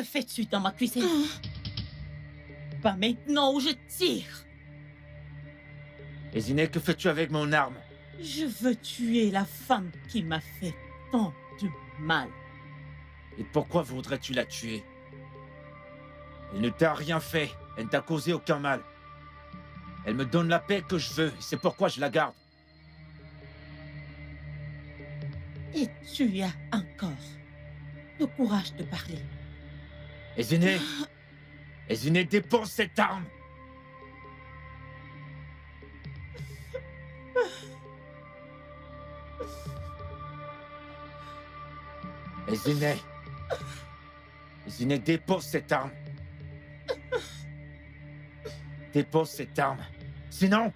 Que fais-tu dans ma cuisine? Pas maintenant ou je tire. Ezineh, que fais-tu avec mon arme? Je veux tuer la femme qui m'a fait tant de mal. Et pourquoi voudrais-tu la tuer? Elle ne t'a rien fait. Elle ne t'a causé aucun mal. Elle me donne la paix que je veux. Et c'est pourquoi je la garde. Et tu as encore le courage de parler. Ezineh! Ezineh, dépose cette arme! Ezineh! Ezineh, dépose cette arme! Dépose cette arme! Sinon...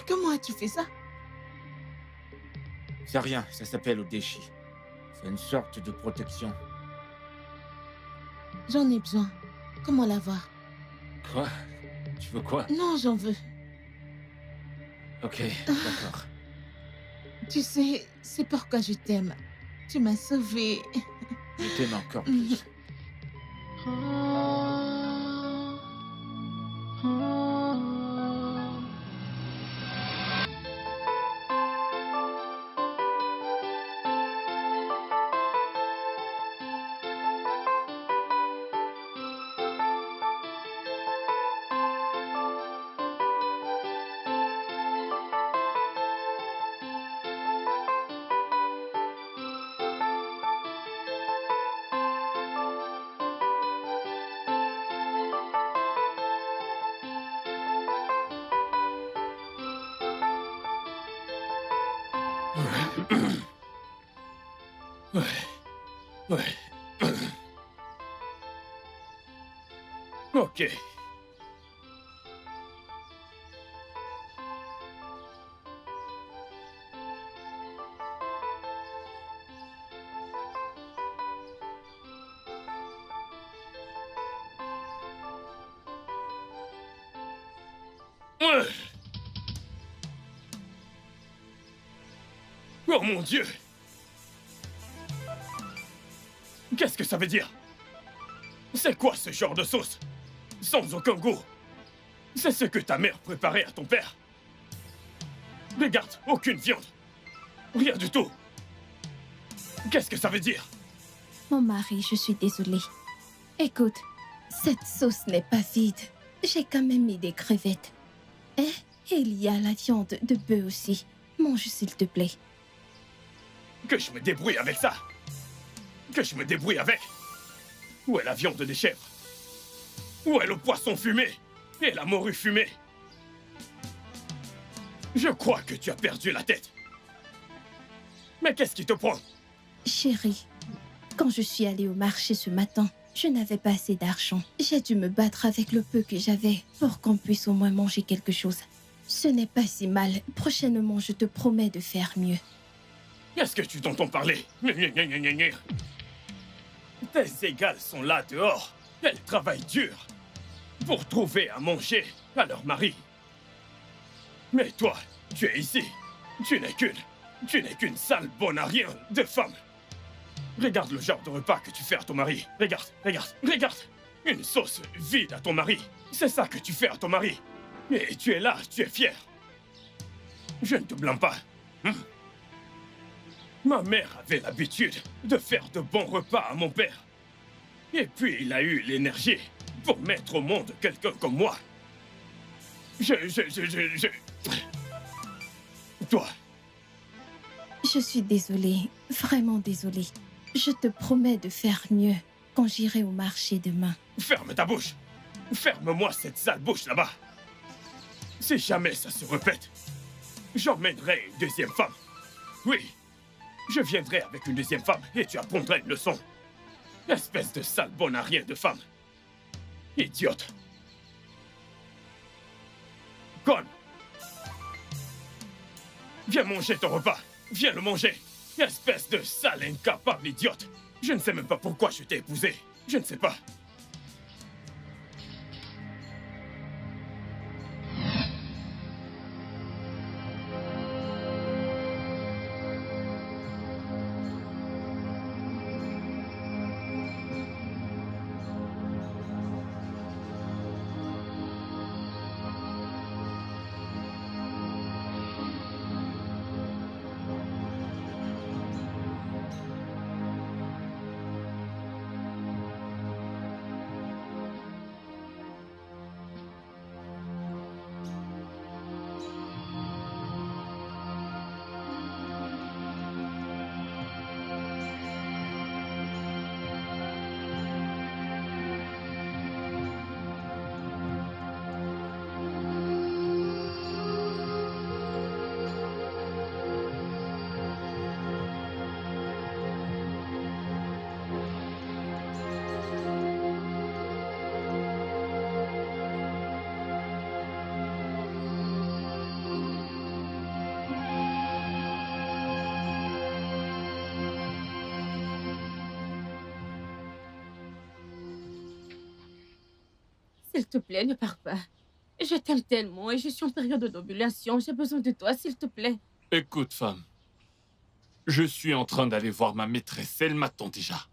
Comment as-tu fait ça? C'est rien, ça s'appelle Odeshi. C'est une sorte de protection. J'en ai besoin. Comment l'avoir? Quoi? Tu veux quoi? Non, j'en veux. Ok, d'accord. Tu sais, c'est pourquoi je t'aime. Tu m'as sauvée. Je t'aime encore plus. Ouais. Ok. Oh mon Dieu! Qu'est-ce que ça veut dire? C'est quoi ce genre de sauce? Sans aucun goût. C'est ce que ta mère préparait à ton père. Regarde, aucune viande. Rien du tout. Qu'est-ce que ça veut dire? Mon mari, je suis désolée. Écoute, cette sauce n'est pas vide. J'ai quand même mis des crevettes. Et il y a la viande de bœuf aussi. Mange s'il te plaît. Que je me débrouille avec ça. Que je me débrouille avec. Où est la viande des chèvres? Où est le poisson fumé? Et la morue fumée? Je crois que tu as perdu la tête. Mais qu'est-ce qui te prend? Chérie, quand je suis allée au marché ce matin, je n'avais pas assez d'argent. J'ai dû me battre avec le peu que j'avais pour qu'on puisse au moins manger quelque chose. Ce n'est pas si mal. Prochainement, je te promets de faire mieux. Est-ce que tu t'entends parler? Tes égales sont là dehors. Elles travaillent dur pour trouver à manger à leur mari. Mais toi, tu es ici. Tu n'es qu'une sale bonarien de femme. Regarde le genre de repas que tu fais à ton mari. Regarde, regarde, regarde. Une sauce vide à ton mari. C'est ça que tu fais à ton mari. Et tu es là, tu es fier. Je ne te blâme pas. Ma mère avait l'habitude de faire de bons repas à mon père. Et puis il a eu l'énergie pour mettre au monde quelqu'un comme moi. Toi. Je suis désolée, vraiment désolée. Je te promets de faire mieux quand j'irai au marché demain. Ferme ta bouche. Ferme-moi cette sale bouche là-bas. Si jamais ça se répète, j'emmènerai une deuxième femme. Oui, je viendrai avec une deuxième femme et tu apprendras une leçon. Espèce de sale bonarien de femme. Idiote. Con. Viens manger ton repas. Viens le manger. Espèce de sale incapable idiote. Je ne sais même pas pourquoi je t'ai épousé. Je ne sais pas. S'il te plaît, ne pars pas. Je t'aime tellement et je suis en période d'ovulation. J'ai besoin de toi, s'il te plaît. Écoute, femme. Je suis en train d'aller voir ma maîtresse. Elle m'attend déjà.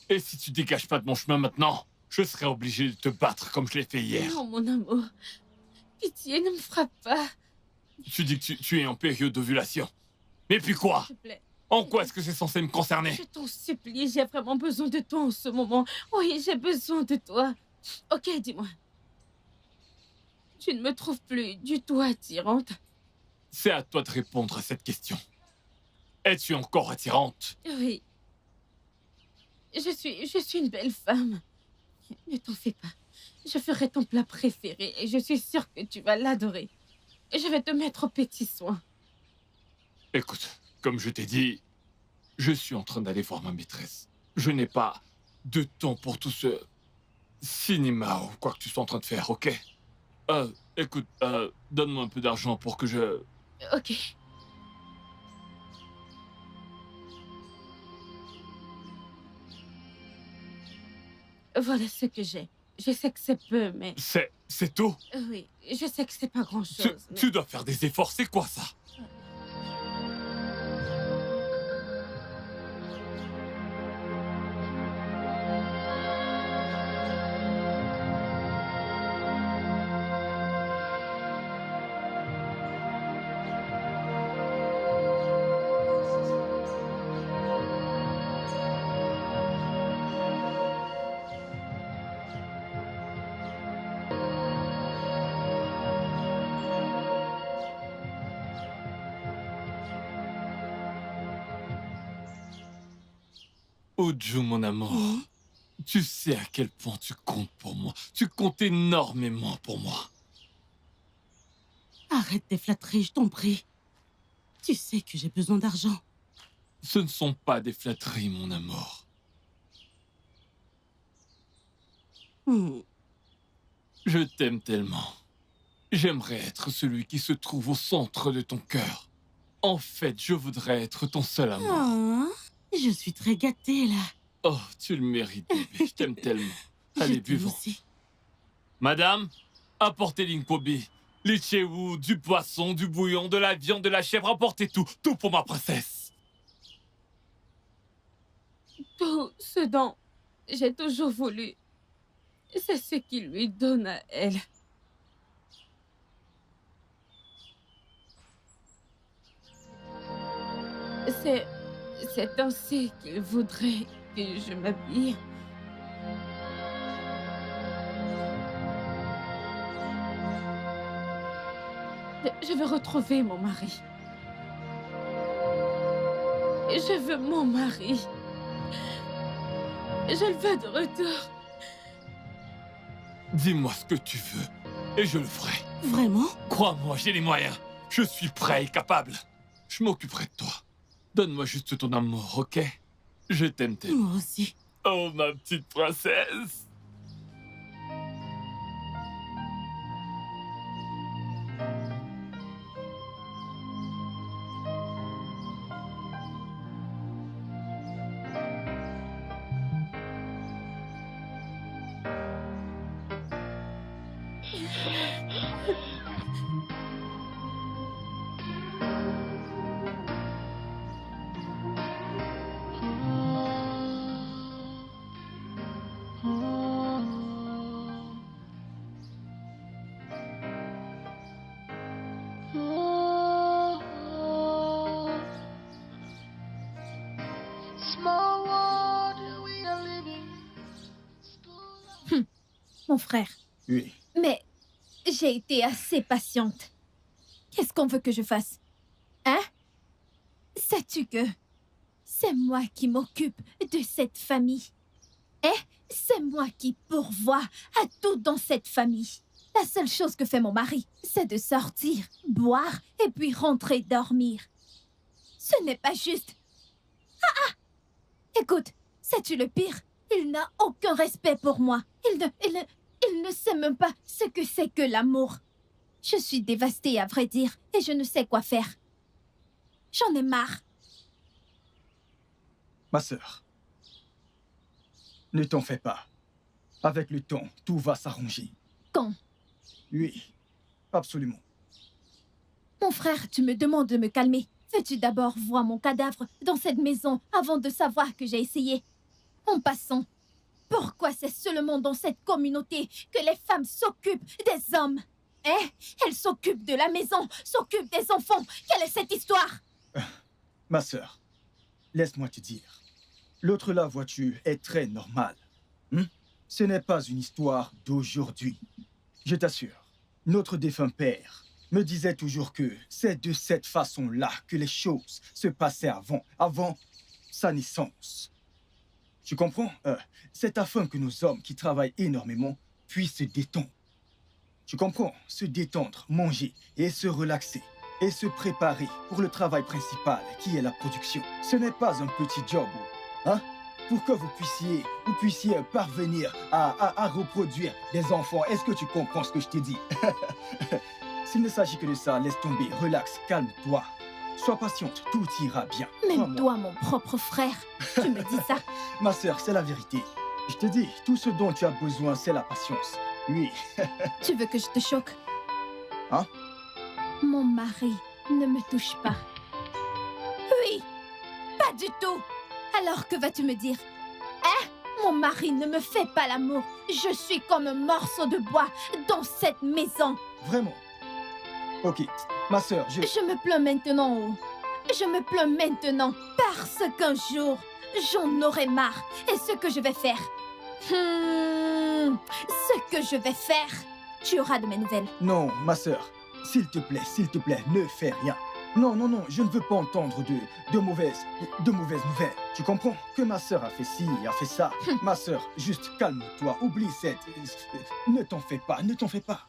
Et si tu dégages pas de mon chemin maintenant, je serai obligé de te battre comme je l'ai fait hier. Non, mon amour. Pitié, ne me frappe pas. Tu dis que tu es en période d'ovulation. Mais puis quoi? S'il te plaît. En quoi est-ce que c'est censé me concerner? Je t'en supplie, j'ai vraiment besoin de toi en ce moment. Oui, j'ai besoin de toi. Ok, dis-moi. Tu ne me trouves plus du tout attirante? C'est à toi de répondre à cette question. Es-tu encore attirante? Oui. Je suis une belle femme. Ne t'en fais pas. Je ferai ton plat préféré et je suis sûre que tu vas l'adorer. Je vais te mettre au petit soin. Écoute, comme je t'ai dit, je suis en train d'aller voir ma maîtresse. Je n'ai pas de temps pour tout ce cinéma ou quoi que tu sois en train de faire, ok? Écoute, donne-moi un peu d'argent pour que je... Ok. Voilà ce que j'ai. Je sais que c'est peu, mais... C'est tout? Oui, je sais que c'est pas grand-chose. mais- Tu dois faire des efforts, c'est quoi ça? Oju, mon amour, tu sais à quel point tu comptes pour moi. Tu comptes énormément pour moi. Arrête tes flatteries, je t'en prie. Tu sais que j'ai besoin d'argent. Ce ne sont pas des flatteries, mon amour. Hmm. Je t'aime tellement. J'aimerais être celui qui se trouve au centre de ton cœur. En fait, je voudrais être ton seul amour. Ah, je suis très gâtée, là. Oh, tu le mérites, bébé. Je t'aime tellement. Je Allez, t'aime buvons. aussi. Madame, apportez l'inkobi. L'Ichewu, du poisson, du bouillon, de la viande, de la chèvre. Apportez tout. Tout pour ma princesse. Tout ce dont j'ai toujours voulu, c'est ce qui lui donne à elle. C'est ainsi qu'il voudrait que je m'habille. Je veux retrouver mon mari. Je veux mon mari. Je le veux de retour. Dis-moi ce que tu veux, et je le ferai. Vraiment? Crois-moi, j'ai les moyens. Je suis prêt et capable. Je m'occuperai de toi. Donne-moi juste ton amour, ok? Je t'aime tellement. Moi aussi. Oh, ma petite princesse. Mon frère, Oui. mais j'ai été assez patiente. Qu'est-ce qu'on veut que je fasse? Hein? Sais-tu que c'est moi qui m'occupe de cette famille? C'est moi qui pourvois à tout dans cette famille. La seule chose que fait mon mari, c'est de sortir, boire et puis rentrer dormir. Ce n'est pas juste. Écoute, sais-tu le pire? Il n'a aucun respect pour moi. Il ne sait même pas ce que c'est que l'amour. Je suis dévastée, à vrai dire, et je ne sais quoi faire. J'en ai marre. Ma sœur, ne t'en fais pas. Avec le temps, tout va s'arranger. Quand? Oui, absolument. Mon frère, tu me demandes de me calmer. Veux-tu d'abord voir mon cadavre dans cette maison avant de savoir que j'ai essayé? En passant, pourquoi c'est seulement dans cette communauté que les femmes s'occupent des hommes? Elles s'occupent de la maison, s'occupent des enfants. Quelle est cette histoire? Ma sœur, laisse-moi te dire. L'autre là, vois-tu, est très normal. Ce n'est pas une histoire d'aujourd'hui. Je t'assure, notre défunt père me disait toujours que c'est de cette façon-là que les choses se passaient avant sa naissance. Tu comprends? C'est afin que nos hommes qui travaillent énormément puissent se détendre. Tu comprends? Se détendre, manger et se relaxer. Et se préparer pour le travail principal qui est la production. Ce n'est pas un petit job, hein? Pour que vous puissiez parvenir à reproduire des enfants. Est-ce que tu comprends ce que je t'ai dit? S'il ne s'agit que de ça, laisse tomber, relax, calme-toi. Sois patiente, tout ira bien. Même toi, mon propre frère, tu me dis ça? Ma sœur, c'est la vérité. Je te dis, tout ce dont tu as besoin, c'est la patience. Oui. Tu veux que je te choque? Hein? Mon mari ne me touche pas. Oui, pas du tout. Alors que vas-tu me dire? Mon mari ne me fait pas l'amour. Je suis comme un morceau de bois dans cette maison. Vraiment? Ok, ma sœur, Je me plains maintenant. Je me plains maintenant parce qu'un jour, j'en aurai marre. Et ce que je vais faire? Ce que je vais faire, tu auras de mes nouvelles. Non, ma sœur, s'il te plaît, ne fais rien. Non, non, non, je ne veux pas entendre de mauvaises nouvelles. Tu comprends? Que ma sœur a fait ci, a fait ça. Ma sœur, juste calme-toi, oublie cette... Ne t'en fais pas, ne t'en fais pas.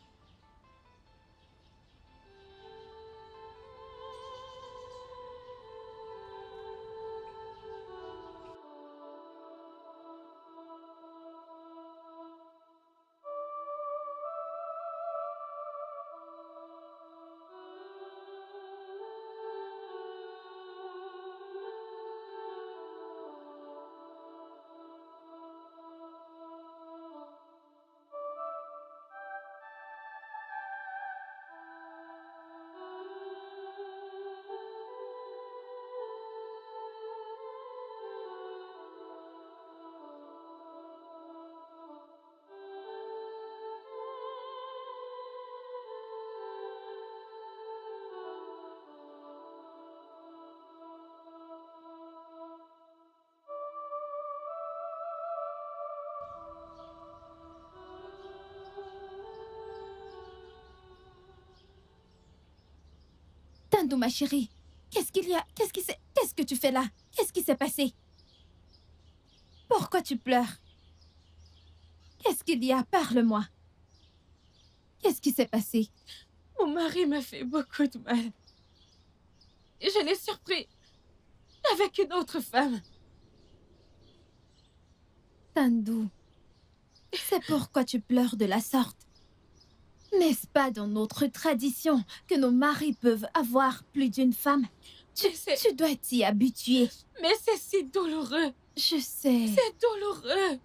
Tando, ma chérie, qu'est-ce qu'il y a? Qu'est-ce que tu fais là? Qu'est-ce qui s'est passé? Pourquoi tu pleures? Qu'est-ce qu'il y a? Parle-moi. Qu'est-ce qui s'est passé? Mon mari m'a fait beaucoup de mal. Je l'ai surpris avec une autre femme. Tando, c'est pourquoi tu pleures de la sorte. N'est-ce pas dans notre tradition que nos maris peuvent avoir plus d'une femme? Tu dois t'y habituer. Mais c'est si douloureux. Je sais. C'est douloureux.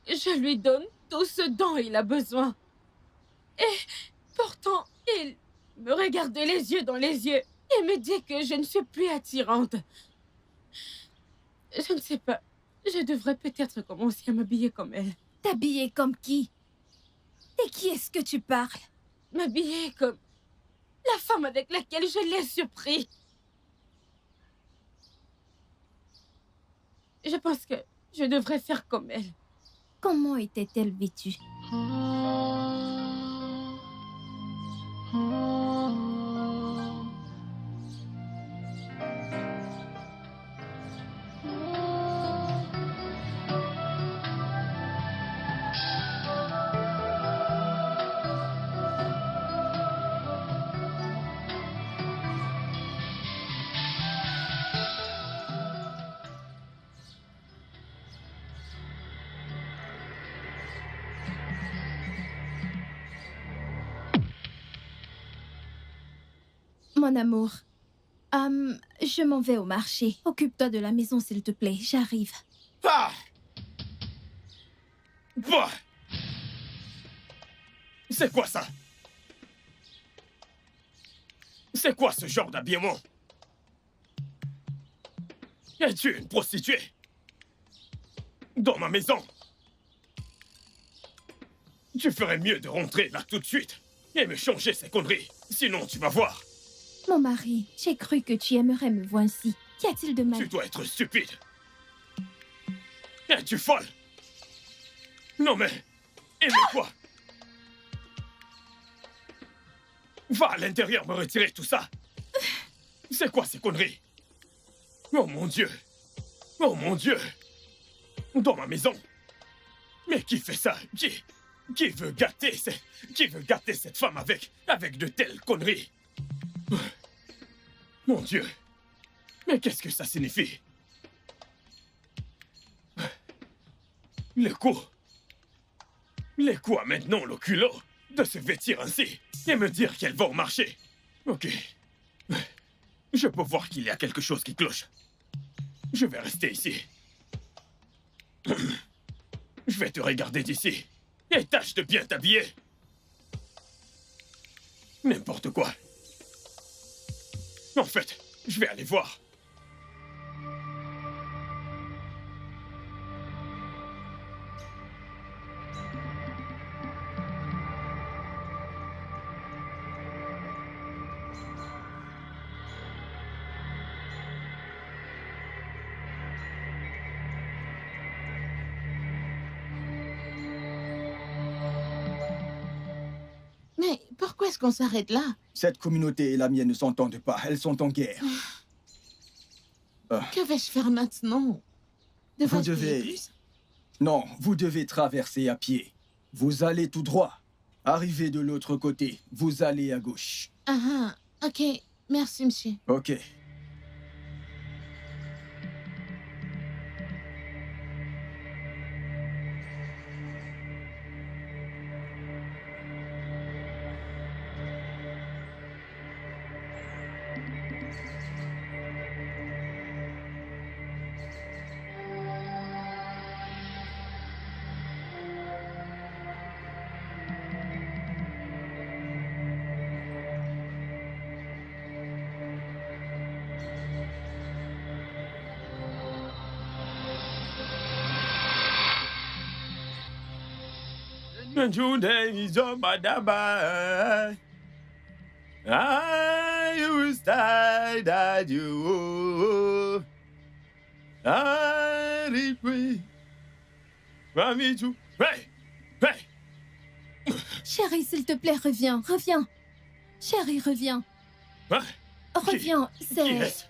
Je lui donne tout ce dont il a besoin. Et pourtant, il me regarde les yeux dans les yeux et me dit que je ne suis plus attirante. Je ne sais pas. Je devrais peut-être commencer à m'habiller comme elle. T'habiller comme qui? Et qui est-ce que tu parles? M'habiller comme la femme avec laquelle je l'ai surpris. Je pense que je devrais faire comme elle. Comment était-elle vêtue? Mon amour, je m'en vais au marché. Occupe-toi de la maison, s'il te plaît. J'arrive. Ah! Bah! C'est quoi ça? C'est quoi ce genre d'habillement? Es-tu une prostituée? Dans ma maison? Tu ferais mieux de rentrer là tout de suite et me changer ces conneries. Sinon, tu vas voir. Mon mari, j'ai cru que tu aimerais me voir ainsi. Qu'y a-t-il de mal? Tu dois être stupide. Es-tu folle? Non mais... aimez-toi. Va à l'intérieur me retirer tout ça. C'est quoi ces conneries? Oh mon Dieu. Oh mon Dieu. Dans ma maison. Mais qui fait ça? Qui veut gâter cette femme avec de telles conneries? Mon Dieu. Mais qu'est-ce que ça signifie? Les coups à maintenant le culot de se vêtir ainsi et me dire qu'elle va au marché. Ok. Je peux voir qu'il y a quelque chose qui cloche. Je vais rester ici. Je vais te regarder d'ici. Et tâche de bien t'habiller. N'importe quoi. En fait, je vais aller voir. Mais pourquoi est-ce qu'on s'arrête là? Cette communauté et la mienne ne s'entendent pas. Elles sont en guerre. Que vais-je faire maintenant? Vous devez... Non, vous devez traverser à pied. Vous allez tout droit. Arrivez de l'autre côté. Vous allez à gauche. Ah, ok. Merci, monsieur. Ok. Chérie, s'il te plaît, reviens. Reviens. Chérie, reviens. Hein? Reviens, Qui c'est... est-ce?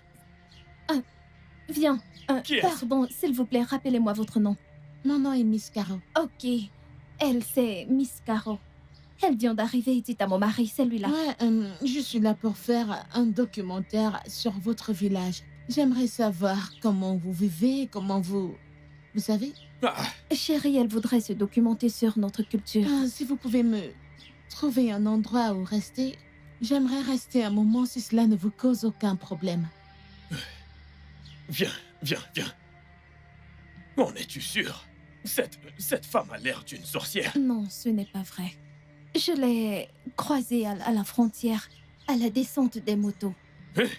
Viens. Qui est-ce? Pardon, s'il vous plaît, rappelez-moi votre nom. Mon nom est Miss Caro. Ok. Elle, c'est Miss Caro. Elle vient d'arriver, dites à mon mari, c'est lui-là. Ouais, je suis là pour faire un documentaire sur votre village. J'aimerais savoir comment vous vivez, comment vous... Vous savez? Ah, Chérie, elle voudrait se documenter sur notre culture. Si vous pouvez me trouver un endroit où rester, j'aimerais rester un moment si cela ne vous cause aucun problème. viens. En es-tu sûr? Cette femme a l'air d'une sorcière. Non, ce n'est pas vrai. Je l'ai croisée à la frontière, à la descente des motos. Hein?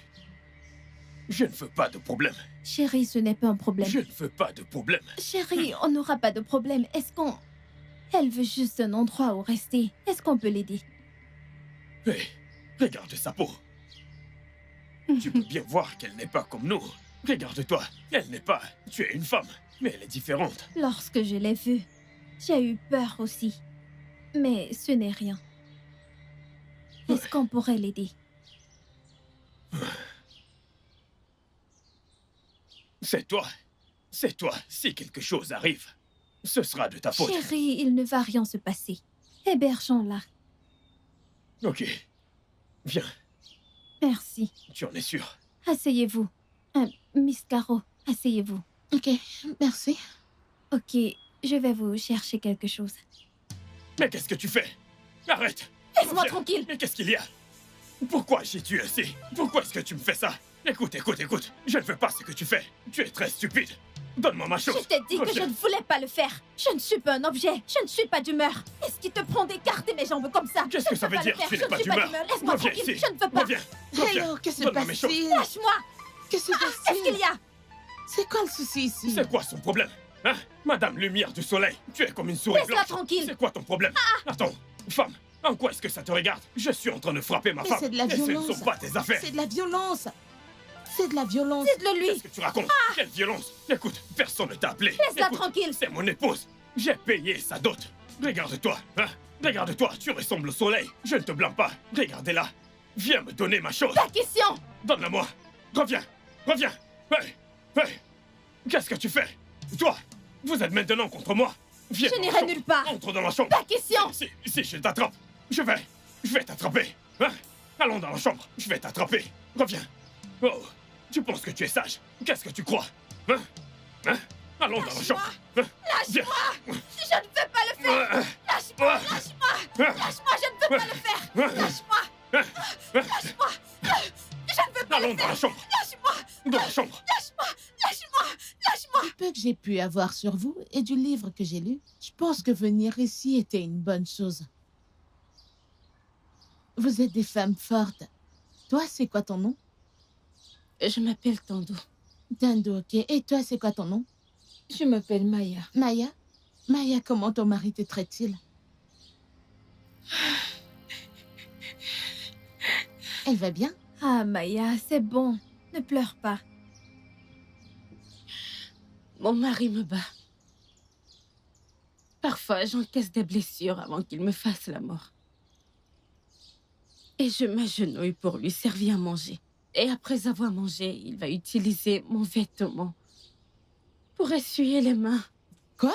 Je ne veux pas de problème. Chérie, ce n'est pas un problème. Je ne veux pas de problème. Chérie, on n'aura pas de problème. Est-ce qu'on... Elle veut juste un endroit où rester. Est-ce qu'on peut l'aider? Hé, regarde sa peau. Tu peux bien voir qu'elle n'est pas comme nous. Regarde-toi, elle n'est pas... Tu es une femme, mais elle est différente. Lorsque je l'ai vue, j'ai eu peur aussi. Mais ce n'est rien. Est-ce qu'on pourrait l'aider? C'est toi. C'est toi. Si quelque chose arrive, ce sera de ta faute. Chérie, il ne va rien se passer. Hébergeons-la. Ok. Viens, Merci. tu en es sûr? Asseyez-vous. Miss Caro, asseyez-vous. Ok, merci. Ok, je vais vous chercher quelque chose. Mais qu'est-ce que tu fais? Arrête! Laisse-moi Reviens. tranquille. Mais qu'est-ce qu'il y a? Pourquoi j'ai tué ainsi? Pourquoi est-ce que tu me fais ça? Écoute, écoute, écoute. Je ne veux pas ce que tu fais. Tu es très stupide. Donne-moi ma chose. Je t'ai dit que je Reviens. ne voulais pas le faire. Je ne suis pas un objet. Je ne suis pas d'humeur. Est-ce qu'il te prend d'écarter mes jambes comme ça? Qu'est-ce que ça veut dire? Tu n'es pas d'humeur. Laisse-moi Reviens tranquille. ici. Je ne veux pas. Reviens. Reviens. Alors, qu'est-ce qui se Donne-moi mes choses. passe? Lâche-moi. Qu'est-ce qui se passe? Qu'est-ce qu'il y a? C'est quoi le souci ici? C'est quoi son problème? Hein? Madame Lumière du Soleil, tu es comme une souris Laisse-la blanche. tranquille. C'est quoi ton problème? Attends, femme, en quoi est-ce que ça te regarde? Je suis en train de frapper ma Mais femme. c'est de la et ce ne violence. sont pas tes affaires. C'est de la violence. C'est de la violence. Dites-le lui. Qu'est-ce que tu racontes? Quelle violence? Écoute, personne ne t'a appelé. Laisse-la Écoute, tranquille. c'est mon épouse. J'ai payé sa dot. Regarde-toi, hein? Regarde-toi, tu ressembles au soleil. Je ne te blâme pas. Regardez-la. Viens me donner ma chose. Pas question. Donne-la-moi. Reviens. Reviens. Hey. Hey. Qu'est-ce que tu fais? Toi, vous êtes maintenant contre moi. Viens Je dans la n'irai chambre. nulle part. Entre dans la chambre. Pas question. Si je t'attrape, je vais t'attraper. Hein? Allons dans la chambre. Je vais t'attraper. Reviens. Oh, tu penses que tu es sage? Qu'est-ce que tu crois? Hein? Hein? Allons dans la chambre. Hein? Viens. Je ne veux pas le faire. Lâche-moi. Lâche-moi. Hein? Lâche-moi. Je ne veux pas le faire. Lâche-moi. Lâche-moi. Je ne veux pas Allons le dans faire. la chambre. Lâche-moi. Dans la chambre. Lâche-moi. Lâche-moi. Lâche-moi. Du peu que j'ai pu avoir sur vous et du livre que j'ai lu, je pense que venir ici était une bonne chose. Vous êtes des femmes fortes. Toi, c'est quoi ton nom? Je m'appelle Tando. Tando, ok. Et toi, c'est quoi ton nom? Je m'appelle Maya. Maya? Maya, comment ton mari te traite-t-il? Elle va bien? Ah, Maya, c'est bon. Ne pleure pas. Mon mari me bat. Parfois, j'encaisse des blessures avant qu'il me fasse la mort. Et je m'agenouille pour lui servir à manger. Et après avoir mangé, il va utiliser mon vêtement pour essuyer les mains. Quoi?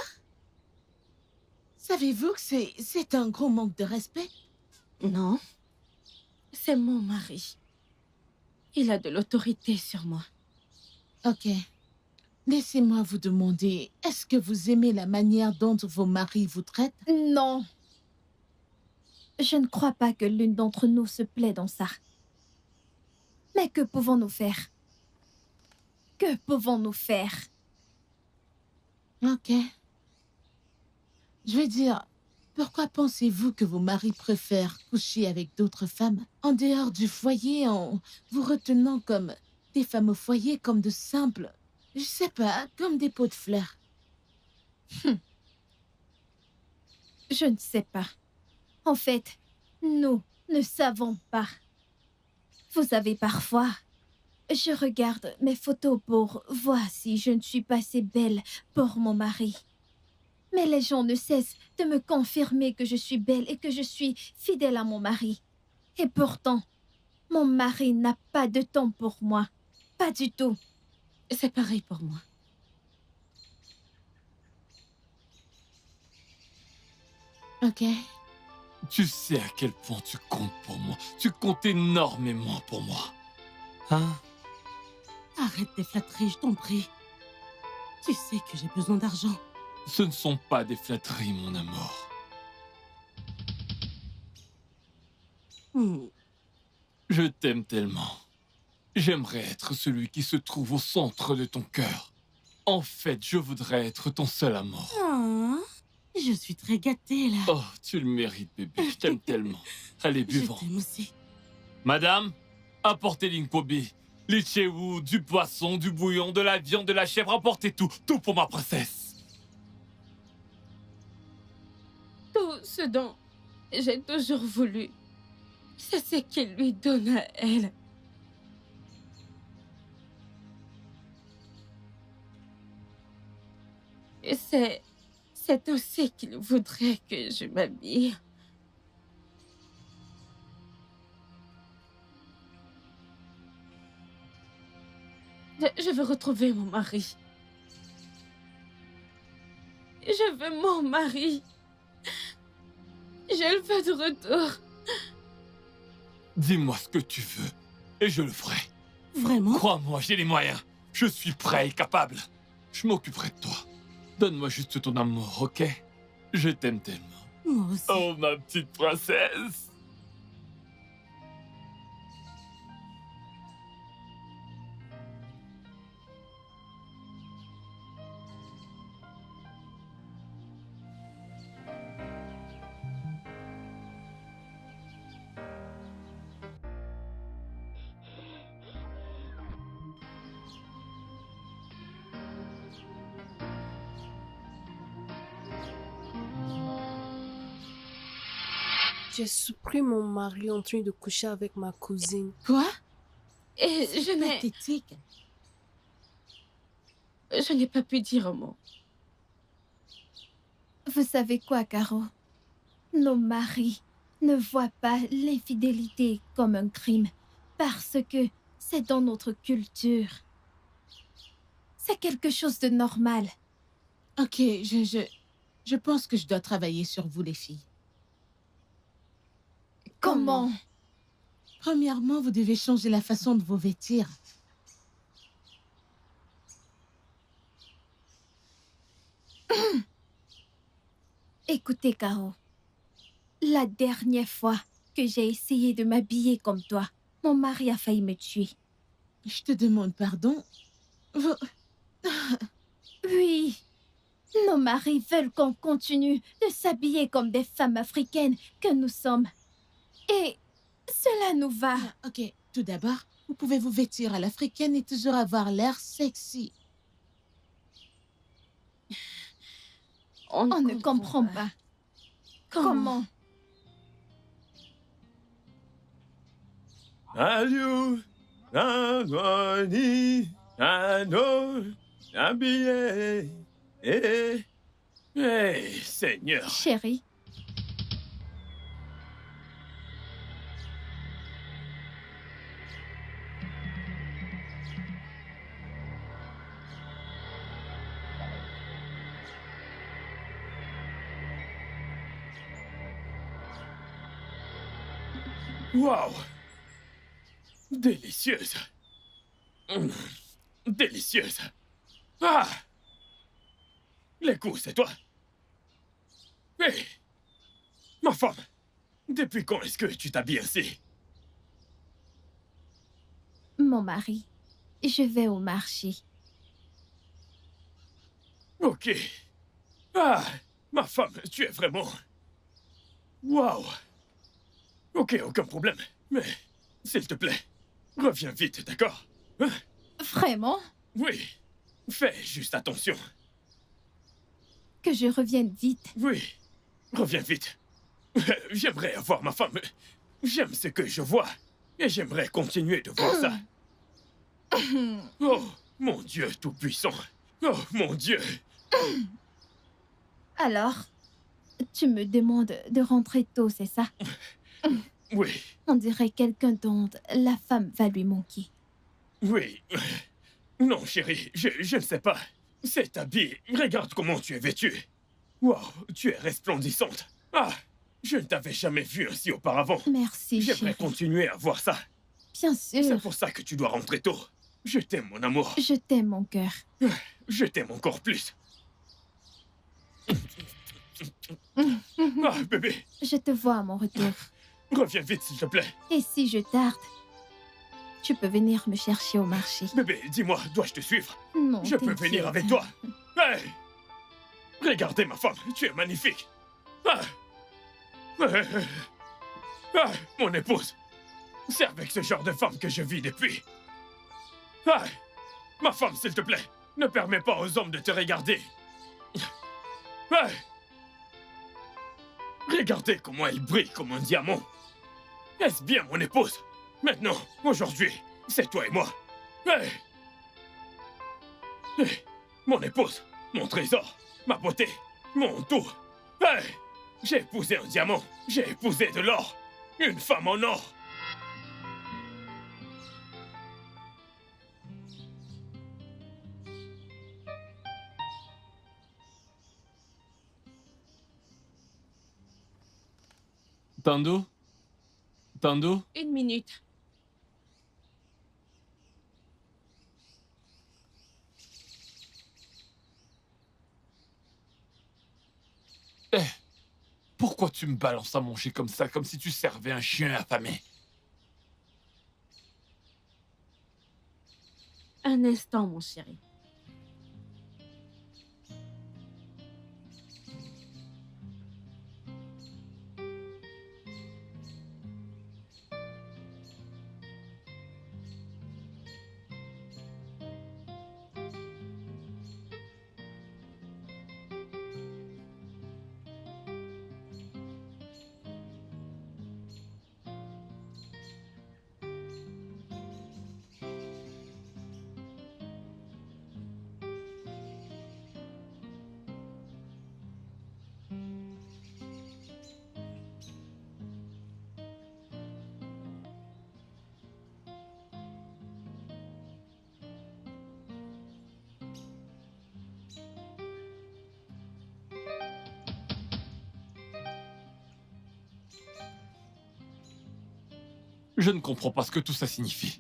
Savez-vous que c'est un gros manque de respect? Non, c'est mon mari. Il a de l'autorité sur moi. Ok. Laissez-moi vous demander, est-ce que vous aimez la manière dont vos maris vous traitent? Non. Je ne crois pas que l'une d'entre nous se plaît dans ça. Mais que pouvons-nous faire? Que pouvons-nous faire? Ok. Je veux dire, pourquoi pensez-vous que vos maris préfèrent coucher avec d'autres femmes en dehors du foyer, en vous retenant comme des femmes au foyer, comme de simples, je sais pas, comme des pots de fleurs? Je ne sais pas. En fait, nous ne savons pas. Vous savez, parfois, je regarde mes photos pour voir si je ne suis pas assez belle pour mon mari. Mais les gens ne cessent de me confirmer que je suis belle et que je suis fidèle à mon mari. Et pourtant, mon mari n'a pas de temps pour moi. Pas du tout. C'est pareil pour moi. Ok. Tu sais à quel point tu comptes pour moi. Tu comptes énormément pour moi. Hein? Arrête tes flatteries, je t'en prie. Tu sais que j'ai besoin d'argent. Ce ne sont pas des flatteries, mon amour. Je t'aime tellement. J'aimerais être celui qui se trouve au centre de ton cœur. En fait, je voudrais être ton seul amour. Ah, je suis très gâtée, là. Oh, tu le mérites, bébé. Je t'aime tellement. Allez, Je buvons. t'aime aussi. Madame, apportez l'inkobi. Les chéous, du poisson, du bouillon, de la viande, de la chèvre. Apportez tout. Tout pour ma princesse. Tout ce dont j'ai toujours voulu, c'est ce qu'il lui donne à elle. C'est aussi qu'il voudrait que je m'habille. Je veux retrouver mon mari. Je veux mon mari. Je le veux de retour. Dis-moi ce que tu veux, et je le ferai. Vraiment? Crois-moi, j'ai les moyens. Je suis prêt et capable. Je m'occuperai de toi. Donne-moi juste ton amour, ok? Je t'aime tellement. Moi aussi. Oh, ma petite princesse. J'ai surpris mon mari en train de coucher avec ma cousine. Quoi? Et je Pathétique. n'ai pas pu dire un mot. Vous savez quoi, Caro? Nos maris ne voient pas l'infidélité comme un crime parce que c'est dans notre culture. C'est quelque chose de normal. Ok, je pense que je dois travailler sur vous, les filles. Comment? Premièrement, vous devez changer la façon de vous vêtir. Écoutez, Caro. La dernière fois que j'ai essayé de m'habiller comme toi, mon mari a failli me tuer. Je te demande pardon. Vous... Oui, nos maris veulent qu'on continue de s'habiller comme des femmes africaines que nous sommes. Et cela nous va. Ok, tout d'abord, vous pouvez vous vêtir à l'africaine et toujours avoir l'air sexy. On ne comprend pas. Comment? Adieu, Anoni, Ano, habillé. Seigneur. Chérie, Waouh! Délicieuse. Délicieuse. Ah! Les coups, c'est toi? Hé! Ma femme! Depuis quand est-ce que tu t'habilles ainsi? mon mari, je vais au marché. Ok. Ah! Ma femme, tu es vraiment... Waouh! Ok, aucun problème. Mais, s'il te plaît, reviens vite, d'accord? Hein? Vraiment? Oui. Fais juste attention. Que je revienne vite. Oui. Reviens vite. J'aimerais avoir ma femme. J'aime ce que je vois. Et j'aimerais continuer de voir ça. Oh, mon Dieu tout-puissant. Oh, mon Dieu. Alors, tu me demandes de rentrer tôt, c'est ça? Oui, On dirait quelqu'un dont la femme va lui manquer. oui. Non, chérie, je ne sais pas. Cet habit, regarde comment tu es vêtue. Wow, tu es resplendissante. Ah, je ne t'avais jamais vue ainsi auparavant. Merci, J'aimerais chérie. continuer à voir ça. Bien C'est sûr. pour ça que tu dois rentrer tôt. Je t'aime, mon amour. Je t'aime, mon cœur. Je t'aime encore plus. Ah, bébé, Je te vois à mon retour. reviens vite, s'il te plaît. Et si je tarde, tu peux venir me chercher au marché. Bébé, dis-moi, dois-je te suivre? Non, Je peux t'inquiète. venir avec toi. Hey! Regardez ma femme, tu es magnifique. Ah! Ah, mon épouse. C'est avec ce genre de femme que je vis depuis. Ah! Ma femme, s'il te plaît, ne permets pas aux hommes de te regarder. Ah! Regardez comment elle brille comme un diamant. Est-ce bien mon épouse? Maintenant, aujourd'hui, c'est toi et moi. Hey! Hey! Mon épouse, mon trésor, ma beauté, mon tout. Hey, j'ai épousé un diamant, j'ai épousé de l'or, une femme en or. Tando? Tando? Une minute. Eh, pourquoi tu me balances à manger comme ça, comme si tu servais un chien affamé? Un instant, mon chéri. Je ne comprends pas ce que tout ça signifie.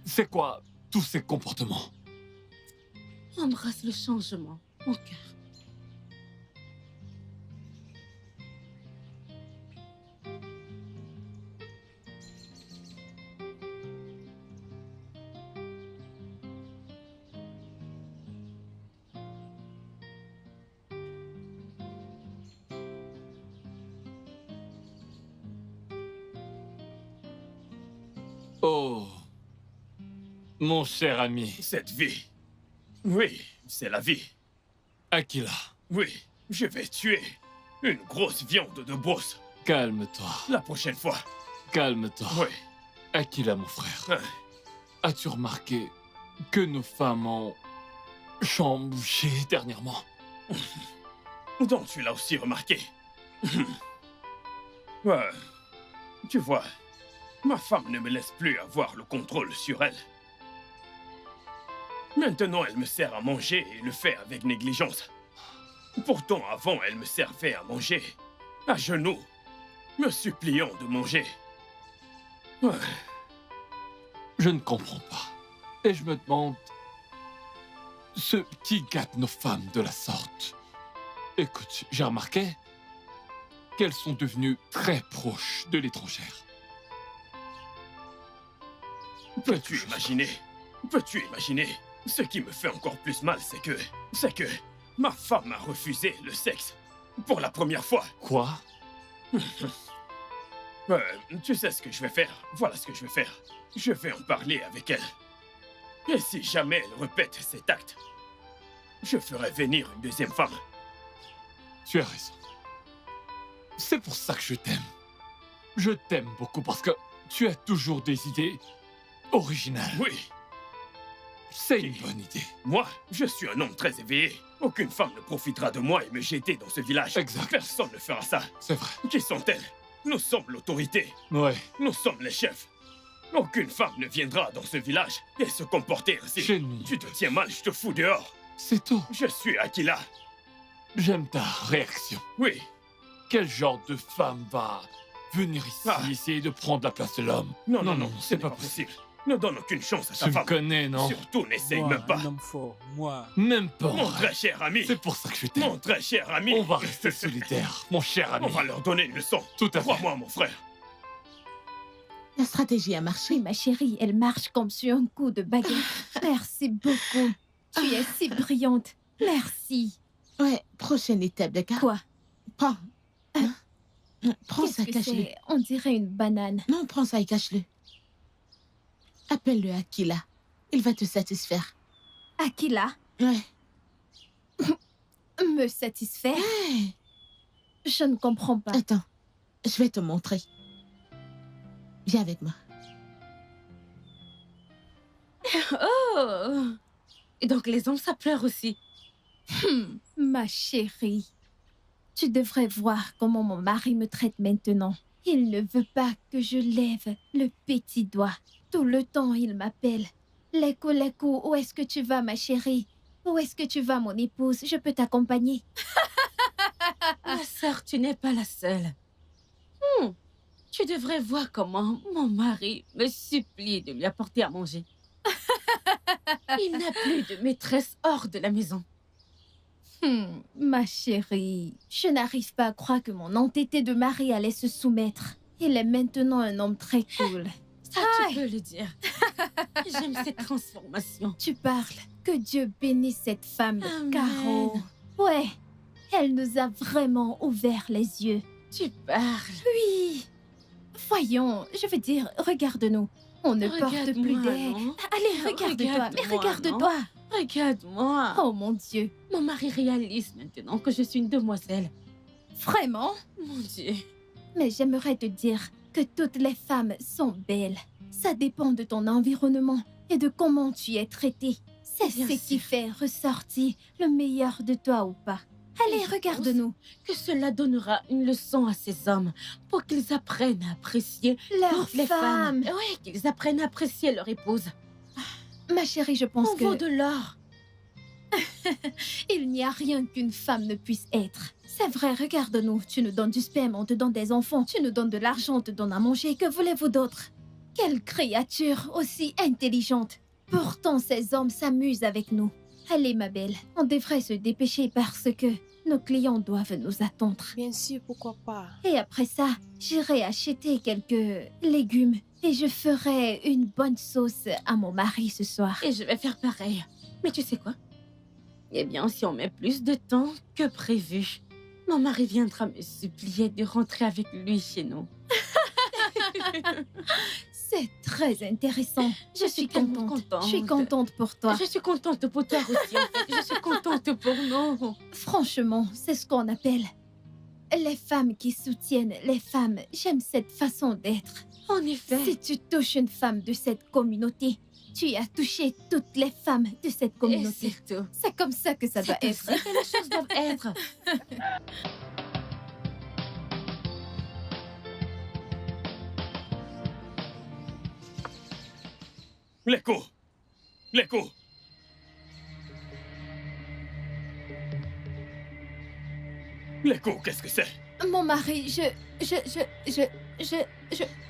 C'est quoi tous ces comportements? Embrasse le changement, mon cœur. Oh, mon cher ami. Cette vie. Oui, c'est la vie. Aquila. Oui, je vais tuer une grosse viande de brosse. Calme-toi. La prochaine fois. Calme-toi. Oui. Aquila, mon frère. Hein. As-tu remarqué que nos femmes ont changé dernièrement? Donc tu l'as aussi remarqué. Ouais. Tu vois, ma femme ne me laisse plus avoir le contrôle sur elle. Maintenant, elle me sert à manger et le fait avec négligence. Pourtant, avant, elle me servait à manger, à genoux, me suppliant de manger. Ouais. Je ne comprends pas. Et je me demande... Ce qui gâte nos femmes de la sorte. Écoute, j'ai remarqué qu'elles sont devenues très proches de l'étrangère. Peux-tu imaginer? Peux-tu imaginer? Ce qui me fait encore plus mal, c'est que ma femme a refusé le sexe. Pour la première fois. Quoi? Tu sais ce que je vais faire? Voilà ce que je vais faire. Je vais en parler avec elle. Et si jamais elle répète cet acte, je ferai venir une deuxième femme. Tu as raison. C'est pour ça que je t'aime. Je t'aime beaucoup parce que tu as toujours des idées originales. Oui. C'est une bonne idée. Moi, je suis un homme très éveillé. Aucune femme ne profitera de moi et me jeter dans ce village. Exact. Personne ne fera ça. C'est vrai. Qui sont-elles? Nous sommes l'autorité. Ouais. Nous sommes les chefs. Aucune femme ne viendra dans ce village et se comporter ainsi. Chez nous. Tu te tiens mal, je te fous dehors. C'est tout. Je suis Aquila. J'aime ta réaction. Oui. Quel genre de femme va venir ici essayer de prendre la place de l'homme? Non, c'est pas possible. Ne donne aucune chance à ta Tu femme. me connais, non? Surtout, n'essaye Moi, même pas. un homme fort, moi. Même pas. Mon très cher ami. C'est pour ça que je t'aime. Mon très cher ami. On va rester solidaires, mon cher ami. On va leur donner une leçon. Tout à fait. Crois-moi, mon frère. La stratégie a marché. Oui, ma chérie, elle marche comme sur un coup de baguette. Merci beaucoup. Tu es si brillante. Merci. Ouais, prochaine étape, d'accord? Quoi? Prends. Hein? Prends ça, Qu'est-ce que cache-le. c'est? On dirait une banane. Non, prends ça et cache-le. Appelle-le Aquila. Il va te satisfaire. Aquila, Ouais. me satisfaire? Hey, Je ne comprends pas. attends, je vais te montrer. Viens avec moi. Oh! Et donc les hommes, ça pleure aussi. Ma chérie, tu devrais voir comment mon mari me traite maintenant. Il ne veut pas que je lève le petit doigt. Tout le temps, il m'appelle. Leko, Leko, où est-ce que tu vas, ma chérie? Où est-ce que tu vas, mon épouse? Je peux t'accompagner. Ma sœur, tu n'es pas la seule. Tu devrais voir comment mon mari me supplie de lui apporter à manger. Il n'a plus de maîtresse hors de la maison. Ma chérie, je n'arrive pas à croire que mon entêté de mari allait se soumettre. Il est maintenant un homme très cool. Ça, tu peux le dire. J'aime cette transformation. Tu parles. Que Dieu bénisse cette femme, Amen. Caro. Ouais, elle nous a vraiment ouvert les yeux. Tu parles. Oui. Voyons, je veux dire, regarde-nous. On ne porte plus Regarde-moi, d'air. non? Allez, regarde-toi, mais Regarde-moi, regarde-toi. Regarde-moi. Oh mon Dieu, Mon mari réalise maintenant que je suis une demoiselle. vraiment? Mon Dieu. Mais j'aimerais te dire que toutes les femmes sont belles. Ça dépend de ton environnement et de comment tu es traitée. C'est Bien ce qui sûr. fait ressortir le meilleur de toi ou pas. Allez, Je regarde-nous. Que cela donnera une leçon à ces hommes pour qu'ils apprennent à apprécier Leurs toutes les femmes. femmes. Oui, qu'ils apprennent à apprécier leur épouse. Ma chérie, je pense On vaut que de l'or. il n'y a rien qu'une femme ne puisse être. C'est vrai, regarde-nous. Tu nous donnes du sperme, on te donne des enfants. Tu nous donnes de l'argent, on te donne à manger. Que voulez-vous d'autre? Quelle créature aussi intelligente. Pourtant, ces hommes s'amusent avec nous. Allez, ma belle, on devrait se dépêcher parce que nos clients doivent nous attendre. Bien sûr, pourquoi pas. Et après ça, j'irai acheter quelques légumes et je ferai une bonne sauce à mon mari ce soir. Et je vais faire pareil. Mais tu sais quoi? Eh bien, si on met plus de temps que prévu, mon mari viendra me supplier de rentrer avec lui chez nous. C'est très intéressant. Je suis tellement contente. Je suis contente pour toi. Je suis contente pour toi aussi, en fait. Je suis contente pour nous. Franchement, c'est ce qu'on appelle les femmes qui soutiennent les femmes. J'aime cette façon d'être. En effet. Si tu touches une femme de cette communauté, tu as touché toutes les femmes de cette Et communauté. surtout, C'est comme ça que ça doit c'est être. ainsi que les choses doivent être. Leko! Leko! Leko, qu'est-ce que c'est? Mon mari,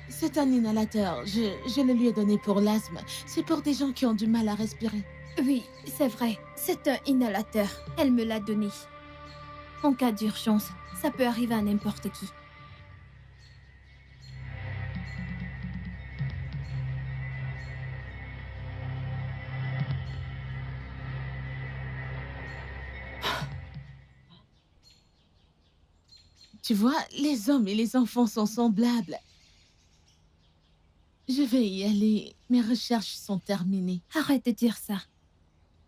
C'est un inhalateur. Je le lui ai donné pour l'asthme. C'est pour des gens qui ont du mal à respirer. Oui, c'est vrai. C'est un inhalateur. Elle me l'a donné. En cas d'urgence, ça peut arriver à n'importe qui. Tu vois, les hommes et les enfants sont semblables. Je vais y aller. Mes recherches sont terminées. Arrête de dire ça.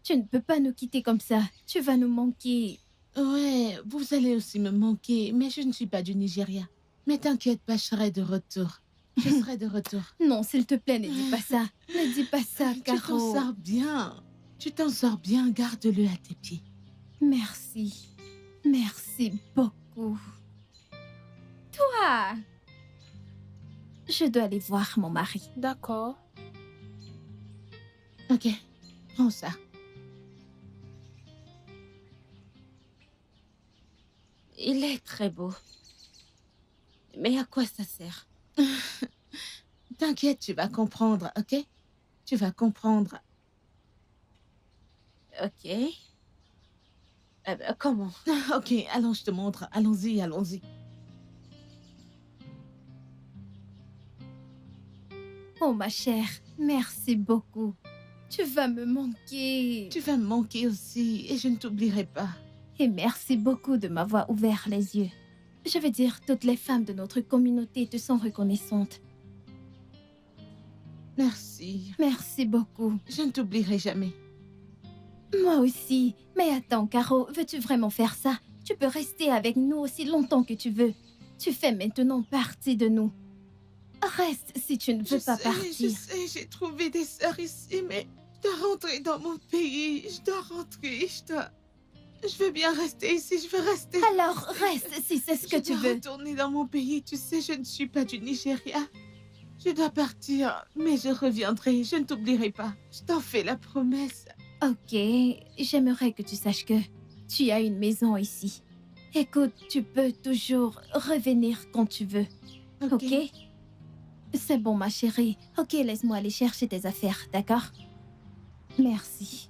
Tu ne peux pas nous quitter comme ça. Tu vas nous manquer. Ouais, vous allez aussi me manquer, mais je ne suis pas du Nigeria. Mais t'inquiète pas, je serai de retour. Je serai de retour. Non, s'il te plaît, ne dis pas ça. Ne dis pas ça, Tu t'en Caro. sors bien. Tu t'en sors bien, garde-le à tes pieds. Merci. Merci beaucoup. Toi! Je dois aller voir mon mari. D'accord. Ok, prends ça. Il est très beau. Mais à quoi ça sert? T'inquiète, tu vas comprendre, ok? Tu vas comprendre. Ok. Eh ben, comment? Ok, allons, je te montre. Allons-y, allons-y. Oh, ma chère, merci beaucoup. Tu vas me manquer. Tu vas me manquer aussi et je ne t'oublierai pas. Et merci beaucoup de m'avoir ouvert les yeux. Je veux dire, toutes les femmes de notre communauté te sont reconnaissantes. Merci. Merci beaucoup. Je ne t'oublierai jamais. Moi aussi. Mais attends, Caro, veux-tu vraiment faire ça? Tu peux rester avec nous aussi longtemps que tu veux. Tu fais maintenant partie de nous. Reste si tu ne veux pas partir. Je sais, j'ai trouvé des sœurs ici, mais je dois rentrer dans mon pays. Je dois rentrer, je dois... Je veux bien rester ici, je veux rester. Alors reste si c'est ce que tu Je dois veux. retourner dans mon pays, tu sais, je ne suis pas du Nigeria. Je dois partir, mais je reviendrai, je ne t'oublierai pas. Je t'en fais la promesse. Ok, j'aimerais que tu saches que tu as une maison ici. Écoute, tu peux toujours revenir quand tu veux, ok? C'est bon, ma chérie. Ok, laisse-moi aller chercher tes affaires, d'accord? Merci.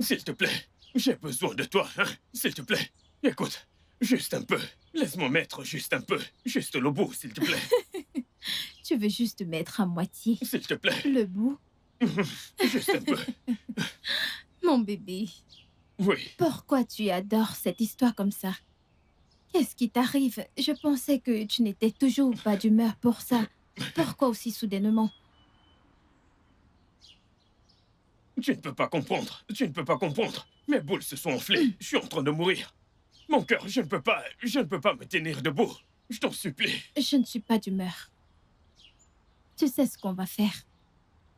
S'il te plaît, j'ai besoin de toi, hein? S'il te plaît, écoute, juste un peu. Laisse-moi mettre juste un peu. Juste le bout, s'il te plaît. Tu veux juste mettre à moitié S'il te plaît. le bout? Juste un peu. Mon bébé, Oui. pourquoi tu adores cette histoire comme ça? Qu'est-ce qui t'arrive? Je pensais que tu n'étais toujours pas d'humeur pour ça. Pourquoi aussi soudainement? Tu ne peux pas comprendre. Tu ne peux pas comprendre. Mes boules se sont enflées. Je suis en train de mourir. Mon cœur, je ne peux pas me tenir debout. Je t'en supplie. Je ne suis pas d'humeur. Tu sais ce qu'on va faire?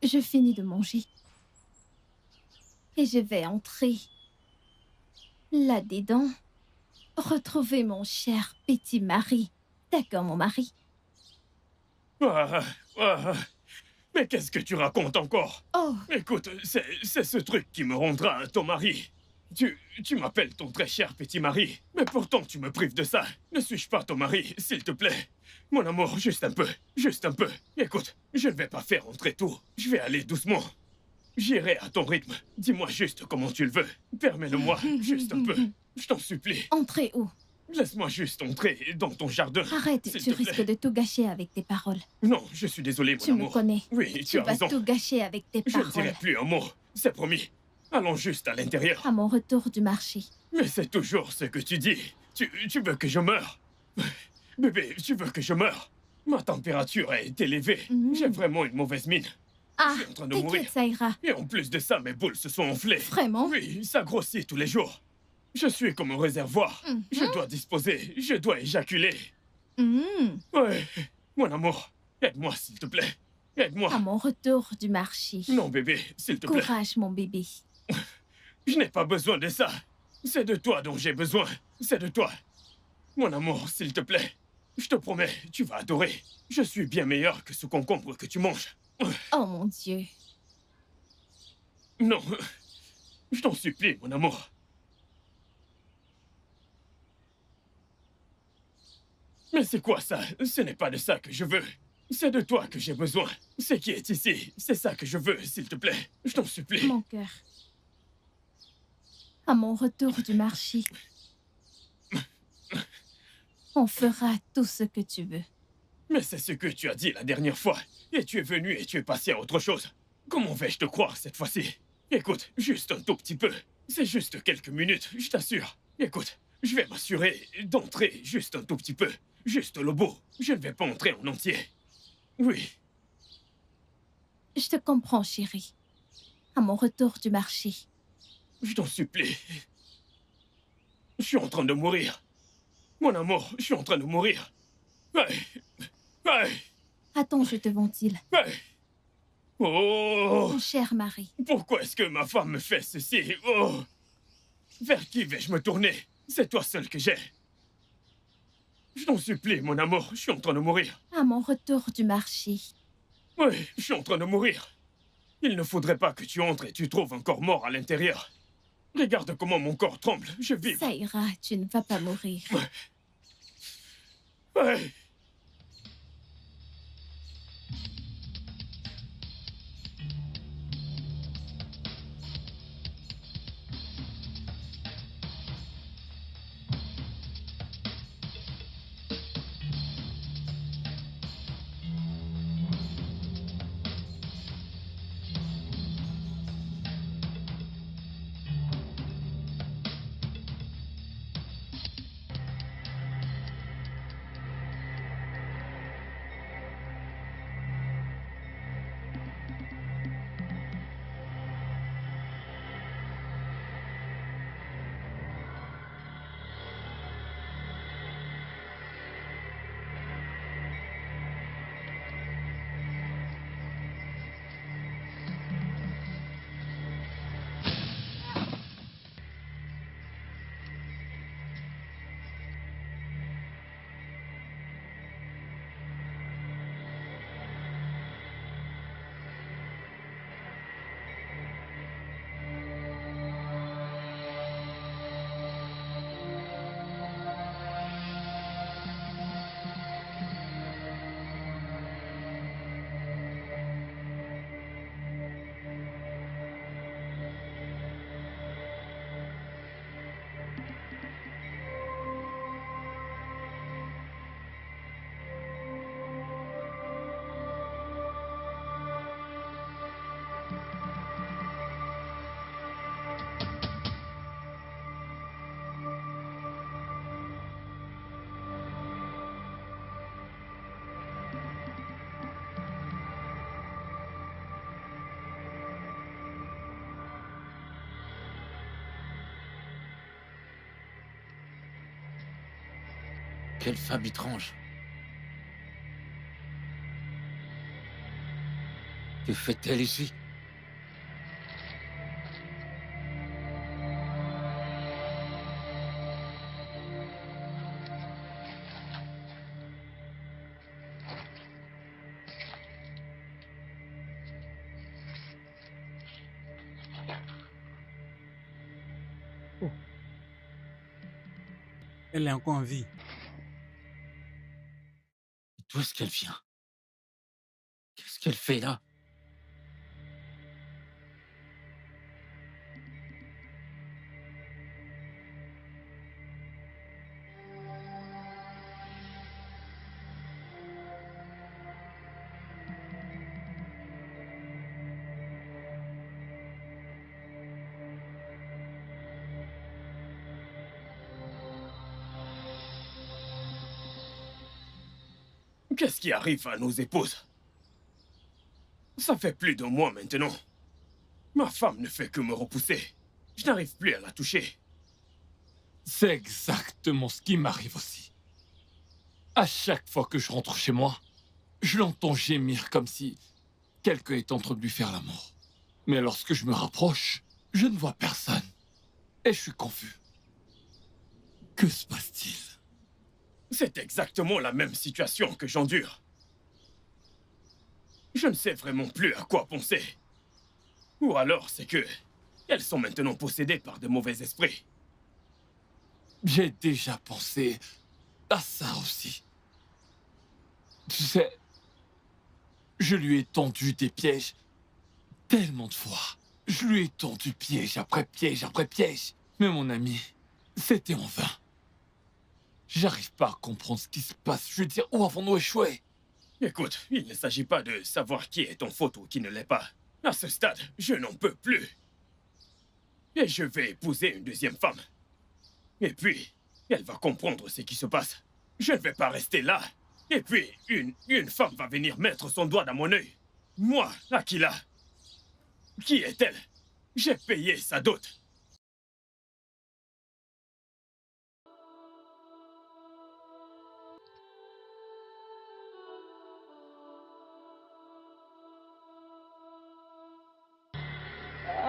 Je finis de manger. Et je vais entrer là-dedans, retrouver mon cher petit mari. D'accord, mon mari? Ah, ah, mais qu'est-ce que tu racontes encore? Oh, Écoute, c'est ce truc qui me rendra ton mari. Tu m'appelles ton très cher petit mari, mais pourtant tu me prives de ça. Ne suis-je pas ton mari, s'il te plaît? Mon amour, juste un peu, juste un peu. Écoute, je ne vais pas faire entrer tout. Je vais aller doucement. J'irai à ton rythme. Dis-moi juste comment tu le veux. Permets-le-moi, juste un peu. Je t'en supplie. entrez où? Laisse-moi juste entrer dans ton jardin. Arrête, s'il tu te plaît. risques de tout gâcher avec tes paroles. Non, je suis désolé, mon Tu me amour. connais. Oui, tu Tu as vas raison. tout gâcher avec tes Je ne paroles. dirai plus un mot, c'est promis. Allons juste à l'intérieur. À mon retour du marché. Mais c'est toujours ce que tu dis. Tu veux que je meure? Bébé, tu veux que je meure? Ma température est élevée. Mhm. J'ai vraiment une mauvaise mine. Ah, Je suis en train de mourir. t'inquiète, ça ira. Et en plus de ça, mes boules se sont enflées. Vraiment? Oui, ça grossit tous les jours. Je suis comme un réservoir. Mhm. Je dois disposer, je dois éjaculer. Mhm. Ouais, mon amour, aide-moi s'il te plaît. Aide-moi. À mon retour du marché. Non, bébé, s'il te plaît. Courage, mon bébé. Je n'ai pas besoin de ça. C'est de toi dont j'ai besoin. C'est de toi. Mon amour, s'il te plaît. Je te promets, tu vas adorer. Je suis bien meilleur que ce concombre que tu manges. Oh mon Dieu. Non, je t'en supplie, mon amour. Mais c'est quoi ça? Ce n'est pas de ça que je veux. C'est de toi que j'ai besoin. Ce qui est ici, c'est ça que je veux, s'il te plaît. Je t'en supplie. Mon cœur. À mon retour du marché, on fera tout ce que tu veux. Mais c'est ce que tu as dit la dernière fois. Et tu es venu et tu es passé à autre chose. Comment vais-je te croire cette fois-ci? Écoute, juste un tout petit peu. C'est juste quelques minutes, je t'assure. Écoute, je vais m'assurer d'entrer juste un tout petit peu. Juste le bout. Je ne vais pas entrer en entier. Oui. Je te comprends, chérie. À mon retour du marché, Je t'en supplie. Je suis en train de mourir. Mon amour, je suis en train de mourir. Aïe. Aïe. attends, je te ventile. Aïe. Oh. Mon cher mari, Pourquoi est-ce que ma femme me fait ceci? Oh. Vers qui vais-je me tourner? C'est toi seul que j'ai. Je t'en supplie, mon amour, je suis en train de mourir. à mon retour du marché, Oui, je suis en train de mourir. Il ne faudrait pas que tu entres et tu trouves un corps mort à l'intérieur. Regarde comment mon corps tremble. Je vibre. Ça ira, tu ne vas pas mourir. Ouais. Quelle femme étrange. Que fait-elle ici? Elle est encore en vie. D'où est-ce qu'elle vient? Qu'est-ce qu'elle fait là? Qu'est-ce qui arrive à nos épouses? Ça fait plus d'un mois maintenant. Ma femme ne fait que me repousser. Je n'arrive plus à la toucher. C'est exactement ce qui m'arrive aussi. À chaque fois que je rentre chez moi, je l'entends gémir comme si quelqu'un est en train de lui faire l'amour. Mais lorsque je me rapproche, je ne vois personne. Et je suis confus. Que se passe-t-il? C'est exactement la même situation que j'endure. Je ne sais vraiment plus à quoi penser. Ou alors c'est que elles sont maintenant possédées par de mauvais esprits. J'ai déjà pensé à ça aussi. Tu sais, je lui ai tendu des pièges tellement de fois. Je lui ai tendu piège après piège après piège. Mais mon ami, c'était en vain. J'arrive pas à comprendre ce qui se passe. Je veux dire, où avons-nous échoué? Écoute, il ne s'agit pas de savoir qui est en faute ou qui ne l'est pas. À ce stade, je n'en peux plus. Et je vais épouser une deuxième femme. Et puis, elle va comprendre ce qui se passe. Je ne vais pas rester là. Et puis, une femme va venir mettre son doigt dans mon œil. Moi, Aquila. Qui est-elle? J'ai payé sa dot.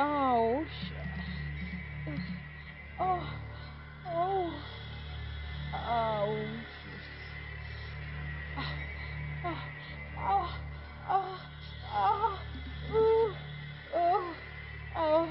Ouch. Oh. Oh. Ouch. Ah. Ah. Ah. Ah. Ah. Oh. Oh.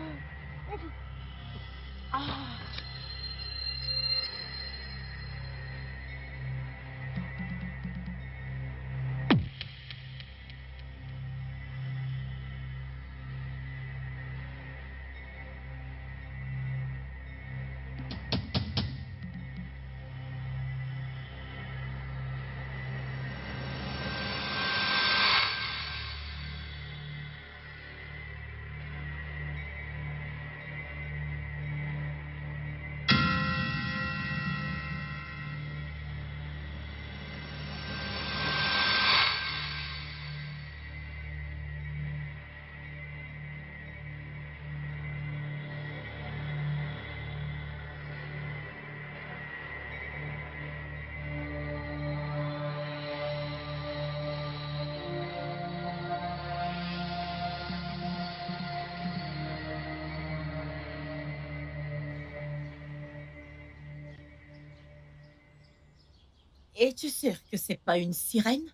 Es-tu sûr que c'est pas une sirène?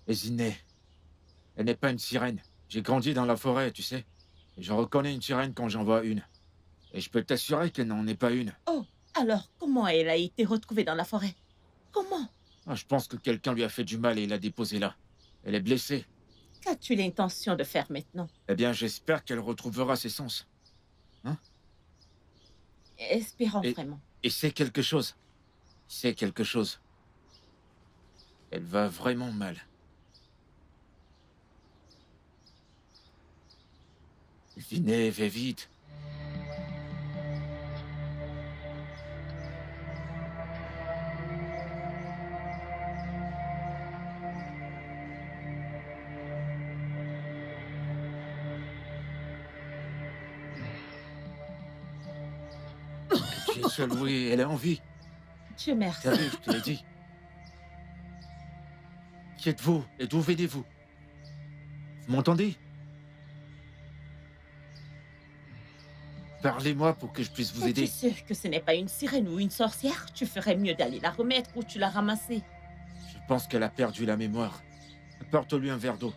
Ezineh, elle n'est pas une sirène. J'ai grandi dans la forêt, tu sais. Et je reconnais une sirène quand j'en vois une. Et je peux t'assurer qu'elle n'en est pas une. Oh, alors comment elle a été retrouvée dans la forêt? Comment? Ah, je pense que quelqu'un lui a fait du mal et l'a déposée là. Elle est blessée. Qu'as-tu l'intention de faire maintenant? Eh bien, j'espère qu'elle retrouvera ses sens. Espérons Et- vraiment. Et c'est quelque chose. C'est quelque chose. Elle va vraiment mal. Venez, va vite. Tu es seule, oui, elle est en vie. Dieu merci. T'as vu, je te l'ai dit. Qui êtes-vous et d'où venez-vous? Vous m'entendez? Parlez-moi pour que je puisse vous Es-tu aider. sûr que ce n'est pas une sirène ou une sorcière? Tu ferais mieux d'aller la remettre où tu l'as ramassée. Je pense qu'elle a perdu la mémoire. Apporte-lui un verre d'eau.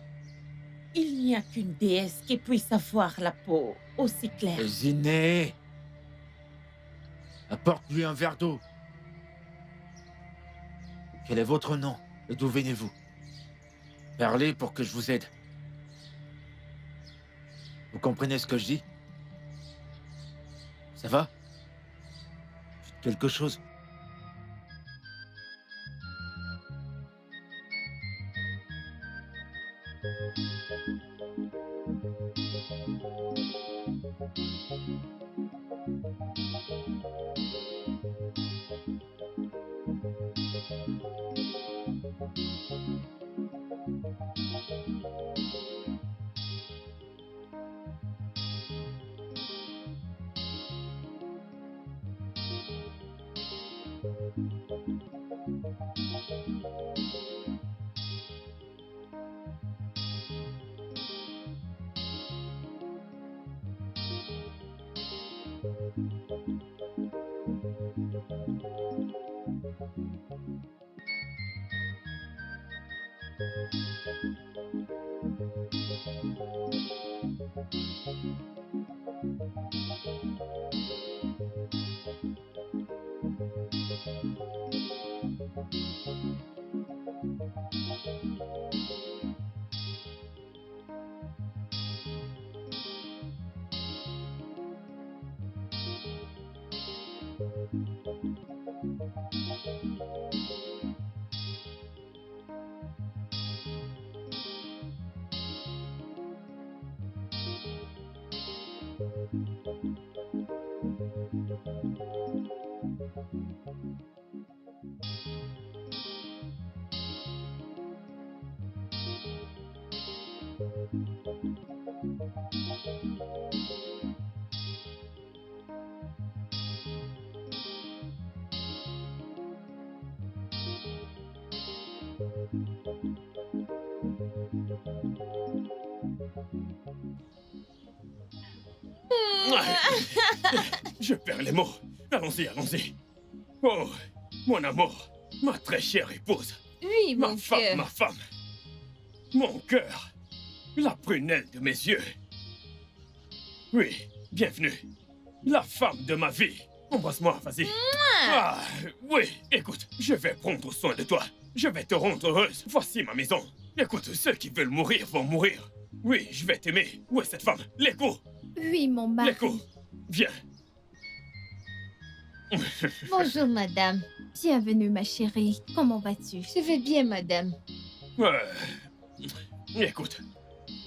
Il n'y a qu'une déesse qui puisse avoir la peau aussi claire. Ezineh! Apporte-lui un verre d'eau. Quel est votre nom et d'où venez-vous? Parlez pour que je vous aide. Vous comprenez ce que je dis? Ça va? Dites quelque chose. Je perds les mots. Allons-y, allons-y. Oh, mon amour, ma très chère épouse. Oui, Ma mon femme, cœur. ma femme. Mon cœur. La prunelle de mes yeux. Oui, bienvenue. La femme de ma vie. Embrasse-moi, vas-y. Ah, oui, écoute, je vais prendre soin de toi. Je vais te rendre heureuse. Voici ma maison. Écoute, ceux qui veulent mourir vont mourir. Oui, je vais t'aimer. Où est cette femme? L'écho. Oui, mon mari. L'écho. Viens. Bonjour, madame. Bienvenue, ma chérie. Comment vas-tu? Je vais bien, madame. Écoute,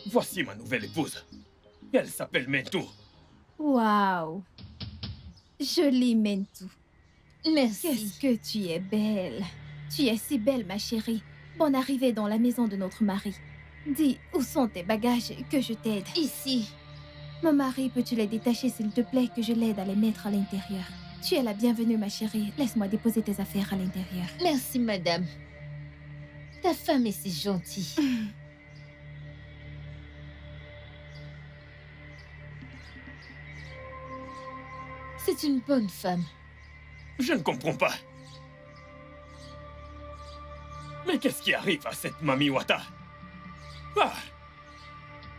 voici ma nouvelle épouse. Elle s'appelle Mentou. Waouh. Jolie Mentou. Merci. Qu'est-ce que tu es belle. Tu es si belle, ma chérie. Bonne arrivée dans la maison de notre mari. Dis, où sont tes bagages que je t'aide? Ici. Mon mari, peux-tu les détacher, s'il te plaît, que je l'aide à les mettre à l'intérieur? Tu es la bienvenue, ma chérie. Laisse-moi déposer tes affaires à l'intérieur. Merci, madame. Ta femme est si gentille. C'est une bonne femme. Je ne comprends pas. Mais qu'est-ce qui arrive à cette Mami Wata? Ah!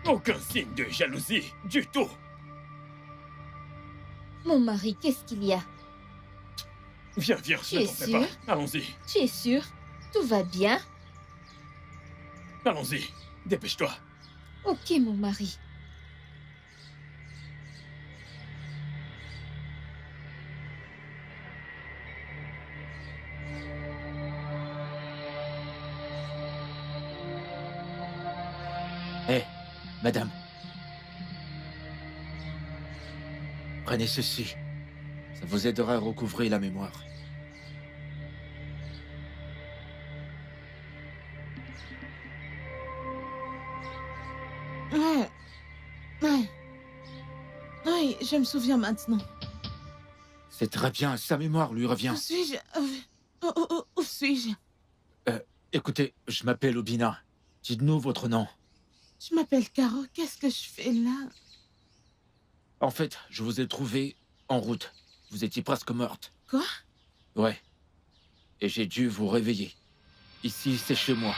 Aucun signe de jalousie du tout. Mon mari, qu'est-ce qu'il y a? Viens, Tu ne es t'en fais sûr? pas. Allons-y, Tu es sûr? Tout va bien? allons-y. Dépêche-toi. Ok, mon mari. Hé, madame. Prenez ceci. Ça vous aidera à recouvrer la mémoire. Ouais. Ouais. Oui, je me souviens maintenant. C'est très bien, sa mémoire lui revient. Où suis-je? Où suis-je? Écoutez, je m'appelle Obina. Dites-nous votre nom. Je m'appelle Caro. Qu'est-ce que je fais là? En fait, je vous ai trouvé en route. Vous étiez presque morte. Quoi? Ouais. Et j'ai dû vous réveiller. Ici, c'est chez moi.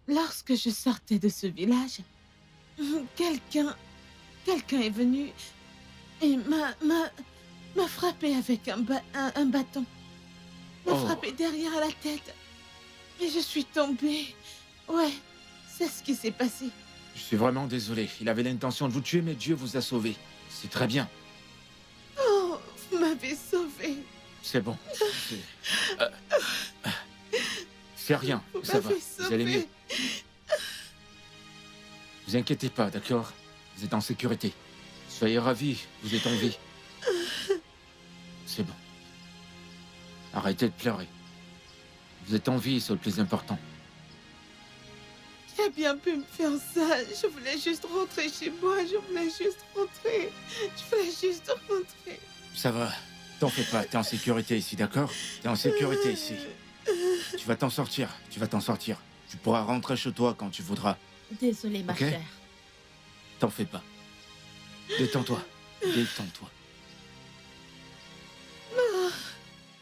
Lorsque je sortais de ce village, quelqu'un est venu et m'a frappé avec un bâton. M'a frappé derrière la tête. Et je suis tombée. Ouais, c'est ce qui s'est passé. Je suis vraiment désolé. Il avait l'intention de vous tuer, mais Dieu vous a sauvé. C'est très bien. Oh, vous m'avez sauvée. C'est bon. C'est rien. Ça va. Vous allez mieux. Vous inquiétez pas, d'accord? Vous êtes en sécurité. Soyez ravis, vous êtes en vie. C'est bon. Arrêtez de pleurer. Vous êtes en vie, c'est le plus important. Qui a bien pu me faire ça? Je voulais juste rentrer chez moi. Je voulais juste rentrer. Ça va. T'en fais pas, t'es en sécurité ici, d'accord? T'es en sécurité ici. Tu vas t'en sortir, Tu pourras rentrer chez toi quand tu voudras. Désolée, ma Ok. chère. T'en fais pas. Détends-toi. Détends-toi.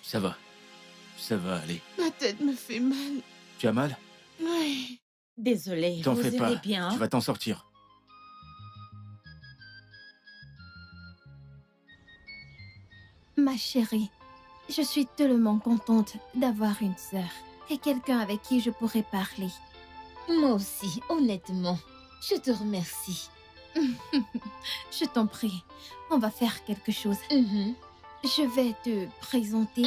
Ça va aller. Ma tête me fait mal. Tu as mal? Oui. Désolée, T'en vous fais pas. irez bien. Tu vas t'en sortir. Ma chérie, je suis tellement contente d'avoir une sœur et quelqu'un avec qui je pourrais parler. Moi aussi, honnêtement. Je te remercie. Je t'en prie, on va faire quelque chose. Je vais te présenter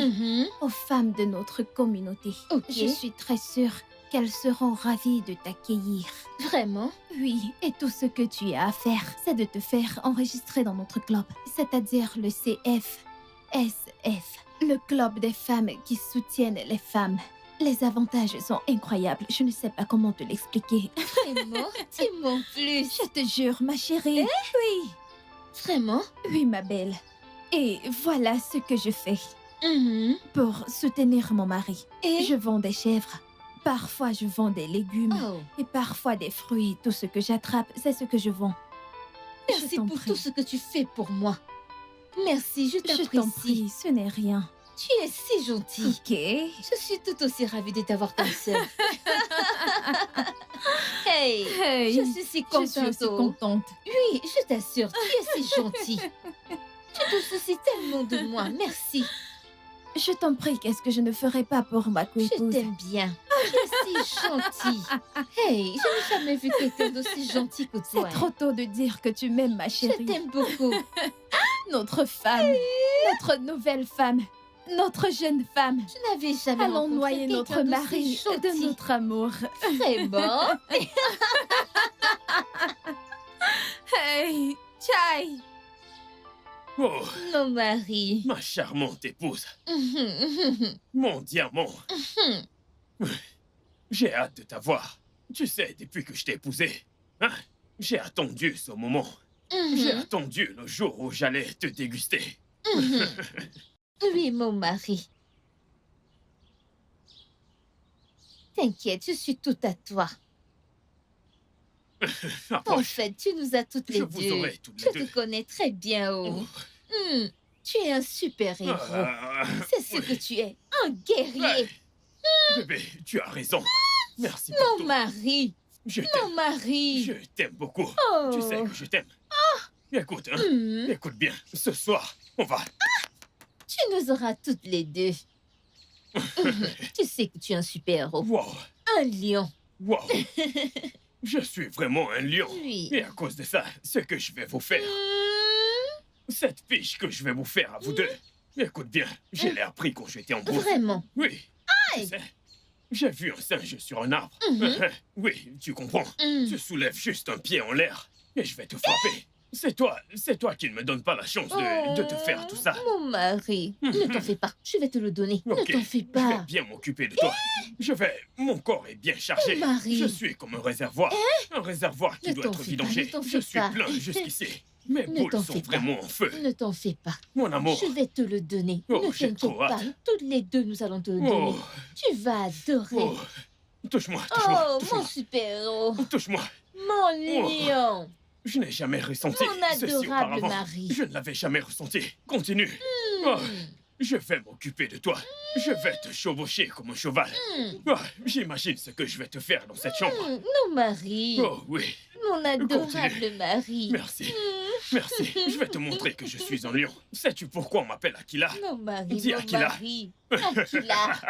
aux femmes de notre communauté. Ok. Je suis très sûre qu'elles seront ravies de t'accueillir. Vraiment? Oui, et tout ce que tu as à faire, c'est de te faire enregistrer dans notre club, c'est-à-dire le CFSF, le club des femmes qui soutiennent les femmes. Les avantages sont incroyables, je ne sais pas comment te l'expliquer. Vraiment? Dis-moi en plus. Je te jure, ma chérie. Oui. Vraiment? Oui, ma belle. Et voilà ce que je fais. Mhm. Pour soutenir mon mari. Et? Je vends des chèvres. Parfois, je vends des légumes. Oh, Et parfois des fruits. Tout ce que j'attrape, c'est ce que je vends. merci t'en pour prie. tout ce que tu fais pour moi. Merci, je Je t'en t'apprécie. prie, ce n'est rien. Tu es si gentil. Ok. Je suis tout aussi ravie de t'avoir comme sœur. Hey, Hey, je suis si je contente. suis aussi contente. Oui, je t'assure, tu es si gentil. Tu te soucies tellement de moi, merci. Je t'en prie, qu'est-ce que je ne ferais pas pour ma Je coépouse? t'aime bien. Tu es si gentil. Hey, je n'ai jamais vu quelqu'un d'aussi gentil que C'est toi. trop tôt de dire que tu m'aimes, ma Je chérie. t'aime beaucoup. Notre femme, notre nouvelle femme, notre jeune femme. Je n'avais jamais Allons rencontré noyer quelqu'un notre d'aussi mari de gentil. notre amour. Vraiment? Hey, Chai. Oh, Mon mari. ma charmante épouse, Mhm, mon diamant. mhm. J'ai hâte de t'avoir. Tu sais, depuis que je t'ai épousé, hein, j'ai attendu ce moment. J'ai Mhm, attendu le jour où j'allais te déguster. mhm. Oui, mon mari. T'inquiète, je suis tout à toi. En Approche. fait, tu nous as toutes les Je vous deux. aurai toutes Je les te deux. connais très bien, oh. Oh. Tu es un super héros. Ah, C'est ce oui. que tu es, un guerrier. Ouais. Bébé, tu as raison. Merci pour Mon tout. mari, Je mon t'aime. mari. Je t'aime beaucoup. Oh. Tu sais que je t'aime. Écoute, hein. Mhm. Écoute bien. Ce soir, on va. Tu nous auras toutes les deux. Tu sais que tu es un super héros. Wow. Un lion. Wow. Je suis vraiment un lion. Oui. Et à cause de ça, ce que je vais vous faire, cette piche que je vais vous faire à vous deux, écoute bien, je l'ai appris quand j'étais en brousse. Vraiment. Oui. Tu Aïe. sais, j'ai vu un singe sur un arbre. Mhm. Oui, tu comprends. Mhm. Tu soulèves juste un pied en l'air et je vais te frapper. C'est toi qui ne me donne pas la chance de te faire tout ça. Mon mari, ne t'en fais pas. Je vais te le donner. Ok, Ne t'en fais Je vais pas. bien m'occuper de toi. Mon corps est bien chargé. Mon mari. Je suis comme un réservoir. Un réservoir qui Ne doit t'en être fais pas, vidangé. ne t'en Je fais suis pas. plein jusqu'ici. Mes Ne boules t'en sont fais pas. vraiment en feu. Ne t'en fais pas. Mon amour. Je vais te le donner. Oh, Ne j'ai t'inquiète trop pas. hâte. Toutes les deux, nous allons te le donner. Oh, Tu vas adorer. oh. Touche-moi, touche-moi, Oh, mon touche-moi. super-héros. Touche-moi. Mon lion. Je n'ai jamais ressenti Mon ceci adorable auparavant. mari. Je ne l'avais jamais ressenti. Continue. Oh, je vais m'occuper de toi. Je vais te chevaucher comme un cheval. Oh, j'imagine ce que je vais te faire dans cette chambre. Mon mari. Oh oui, Mon adorable Continue. mari. merci. Merci. Je vais te montrer que je suis un lion. Sais-tu pourquoi on m'appelle Aquila? Mon mari, Dis mon Aquila. mari. Aquila.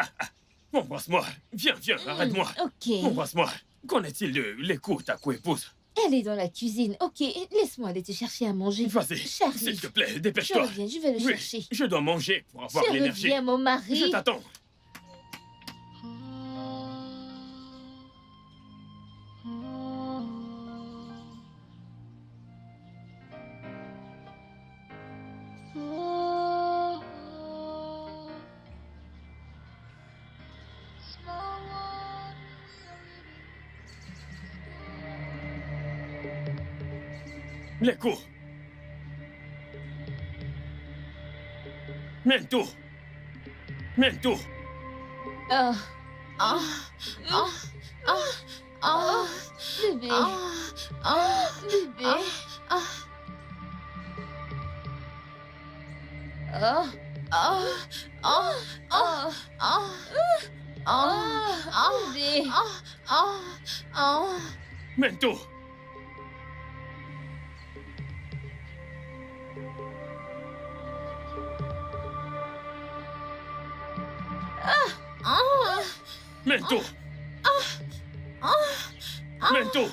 Embrasse-moi. Viens, arrête-moi. Ok. Embrasse-moi. Qu'en est-il de l'écho, ta coépouse? Elle est dans la cuisine. Ok, laisse-moi aller te chercher à manger. Vas-y, J'arrive. s'il te plaît, Je dépêche-toi. reviens, je vais le Oui, chercher. je dois manger pour avoir Je l'énergie. reviens, mon mari. Je t'attends. L'écho. Mento. Mento. Oh, Ah, ah, ah, ah, bébé. ah, ah, Bébé. ah, ah, Oh, ah, ah, ah, ah, ah, bébé. ah, ah. Mento. Mento. Mento.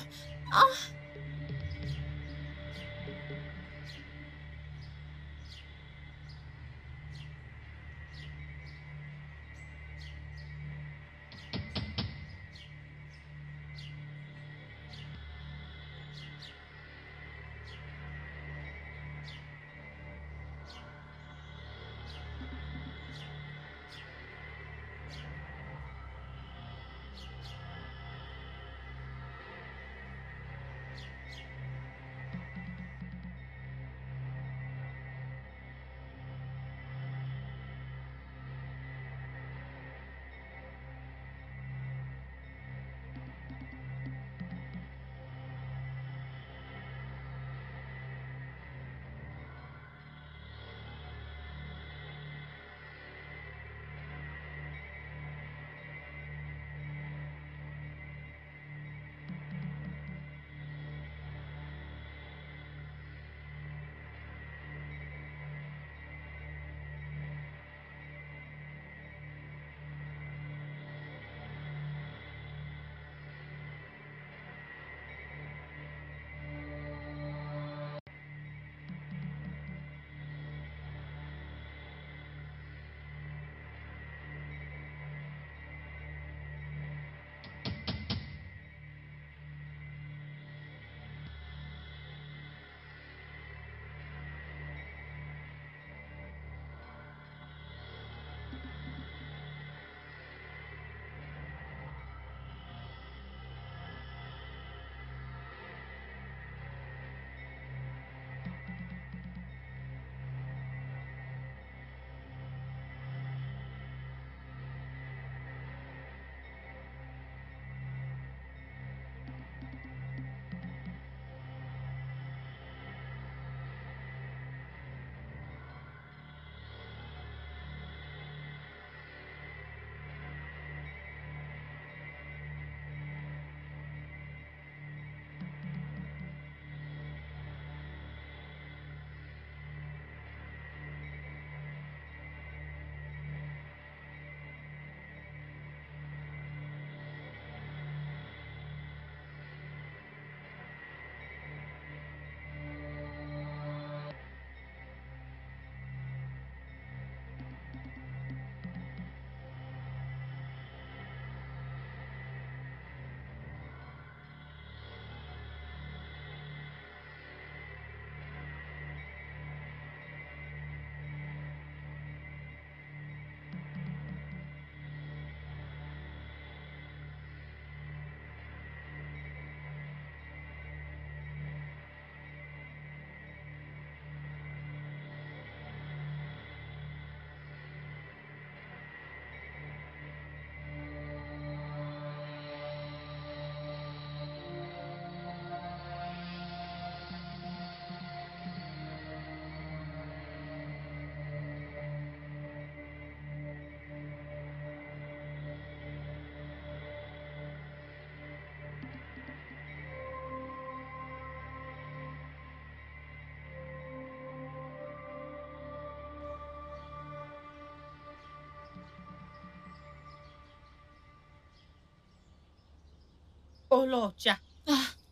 Oh là, tiens.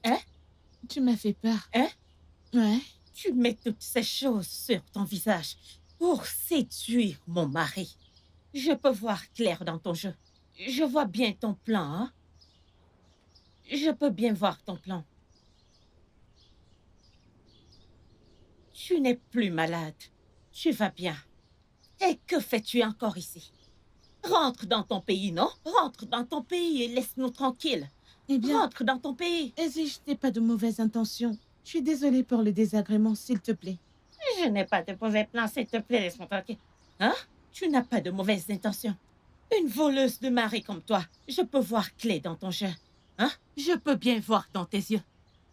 Hein? Tu m'as fait peur. Hein? Ouais. Tu mets toutes ces choses sur ton visage pour séduire mon mari. Je peux voir clair dans ton jeu. Je vois bien ton plan, hein? Je peux bien voir ton plan. Tu n'es plus malade. Tu vas bien. Et que fais-tu encore ici? Rentre dans ton pays, non? Rentre dans ton pays et laisse-nous tranquilles. Eh bien, rentre dans ton pays. Ezi, je n'ai pas de mauvaises intentions. Je suis désolée pour le désagrément, s'il te plaît. Je n'ai pas de mauvais plan, s'il te plaît, laisse-moi tranquille. Hein? Tu n'as pas de mauvaises intentions. Une voleuse de mari comme toi, je peux voir clair dans ton jeu. Hein? Je peux bien voir dans tes yeux.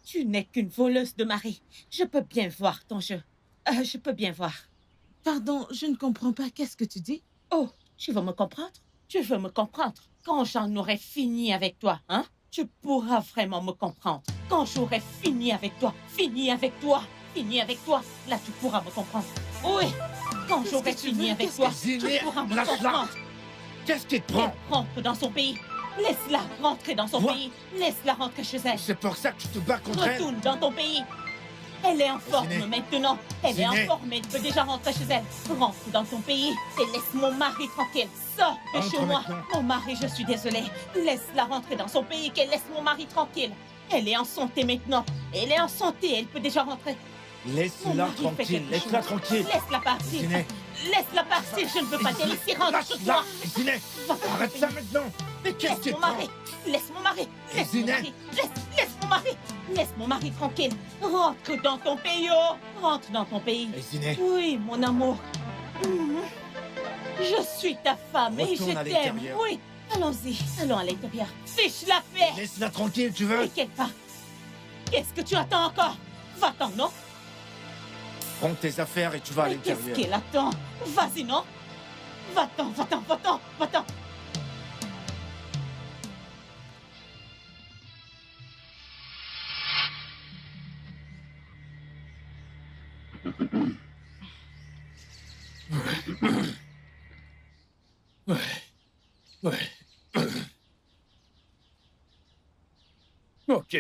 Tu n'es qu'une voleuse de mari. Je peux bien voir ton jeu. Je peux bien voir. Pardon, je ne comprends pas. Qu'est-ce que tu dis? Oh, tu veux me comprendre? Tu veux me comprendre? Quand j'en aurai fini avec toi, hein? Tu pourras vraiment me comprendre. Quand j'aurai fini avec toi, là tu pourras me comprendre. Oui, quand j'aurai fini avec toi, tu pourras me comprendre. Qu'est-ce qui te prend? Elle rentre dans son pays. Laisse-la rentrer dans son pays. Laisse-la rentrer chez elle. C'est pour ça que tu te bats contre elle? Retourne dans ton pays. Elle est en forme maintenant. Elle est en forme. Elle peut déjà rentrer chez elle. Rentre dans ton pays et laisse mon mari tranquille. Sors de chez moi. Mon mari, je suis désolée. Laisse-la rentrer dans son pays, qu'elle laisse mon mari tranquille. Elle est en santé maintenant. Elle est en santé. Elle peut déjà rentrer. Laisse-la tranquille. Laisse-la tranquille. Laisse-la partir. Laisse-la partir. Je ne veux pas qu'elle ici. Rentre chez toi. Arrête ça maintenant. Mais qu'est-ce que tu fais? Laisse mon mari. Laisse mon mari. Laisse mon mari. Laisse mon mari tranquille. Rentre dans ton pays, oh. Rentre dans ton pays. Oui, mon amour. Je suis ta femme et je t'aime. Oui, allons-y. Allons à l'intérieur. Fiche la paix. Laisse-la tranquille, tu veux? Et qu'elle part. Qu'est-ce que tu attends encore? Va-t'en, non? Prends tes affaires et tu vas à l'intérieur. Qu'est-ce qu'elle attend? Vas-y, non? Va-t'en, va-t'en, va-t'en, va-t'en. Ouais. Ok.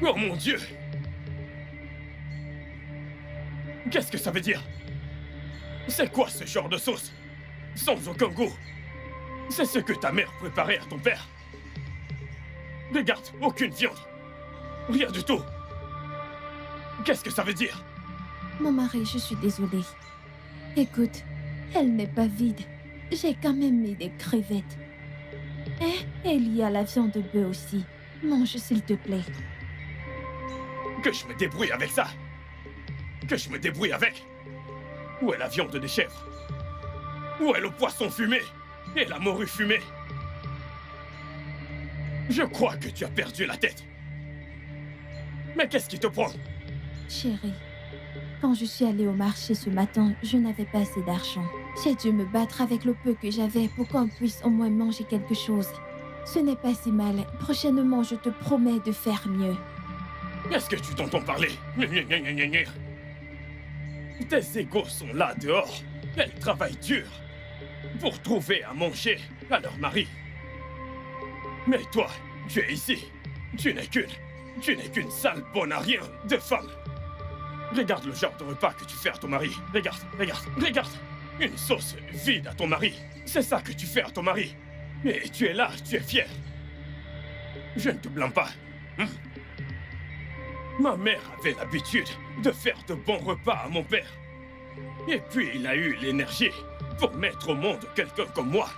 Oh mon Dieu! Qu'est-ce que ça veut dire? C'est quoi ce genre de sauce? Sans aucun goût. C'est ce que ta mère préparait à ton père. Regarde, aucune viande. Rien du tout. Qu'est-ce que ça veut dire? Mon mari, je suis désolée. Écoute, elle n'est pas vide. J'ai quand même mis des crevettes. Et il y a la viande de bœuf aussi. Mange, s'il te plaît. Que je me débrouille avec ça? Que je me débrouille avec? Où est la viande des chèvres? Où est le poisson fumé? Et la morue fumée? Je crois que tu as perdu la tête. Mais qu'est-ce qui te prend? Chérie, quand je suis allée au marché ce matin, je n'avais pas assez d'argent. J'ai dû me battre avec le peu que j'avais pour qu'on puisse au moins manger quelque chose. Ce n'est pas si mal. Prochainement, je te promets de faire mieux. Est-ce que tu t'entends parler? Tes égaux sont là dehors. Elles travaillent dur pour trouver à manger à leur mari. Mais toi, tu es ici. Tu n'es qu'une sale bonne à rien de femme. Regarde le genre de repas que tu fais à ton mari. Regarde. Une sauce vide à ton mari. C'est ça que tu fais à ton mari. Et tu es là, tu es fier. Je ne te blâme pas. Ma mère avait l'habitude de faire de bons repas à mon père. Et puis il a eu l'énergie pour mettre au monde quelqu'un comme moi.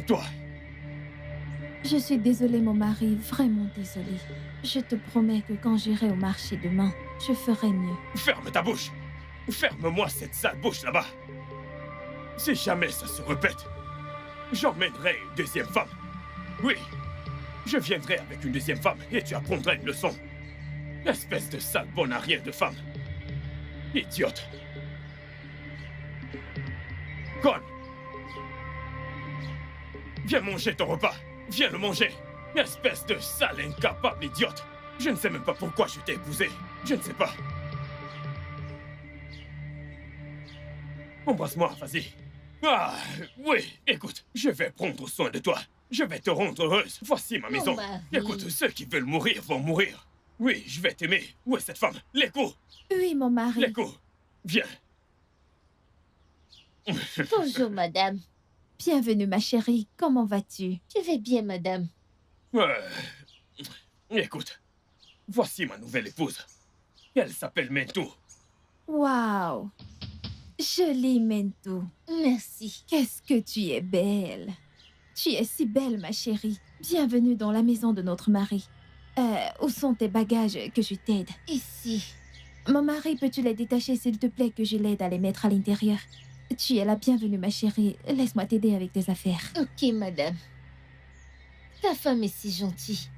Toi. Je suis désolée, mon mari, vraiment désolée. Je te promets que quand j'irai au marché demain, je ferai mieux. Ferme ta bouche. Ferme-moi cette sale bouche là-bas. Si jamais ça se répète, j'emmènerai une deuxième femme. Oui. Je viendrai avec une deuxième femme et tu apprendras une leçon. Espèce de sale bonne à rien de femme. Idiote. Con. Viens manger ton repas. Viens le manger. Espèce de sale incapable idiote. Je ne sais même pas pourquoi je t'ai épousé. Je ne sais pas. Embrasse-moi, vas-y. Ah, oui, écoute, je vais prendre soin de toi. Je vais te rendre heureuse. Voici ma maison. Écoute, ceux qui veulent mourir vont mourir. Oui, je vais t'aimer. Où est cette femme? L'écho. Oui, mon mari. L'écho. Viens. Bonjour, madame. Bienvenue, ma chérie. Comment vas-tu? Je vais bien, madame. Écoute, voici ma nouvelle épouse. Elle s'appelle Mentou. Waouh! Jolie Mentou. Merci. Qu'est-ce que tu es belle. Tu es si belle, ma chérie. Bienvenue dans la maison de notre mari. Où sont tes bagages que je t'aide? Ici. Mon mari, peux-tu les détacher, s'il te plaît, que je l'aide à les mettre à l'intérieur? Tu es la bienvenue, ma chérie. Laisse-moi t'aider avec tes affaires. Ok, madame. Ta femme est si gentille.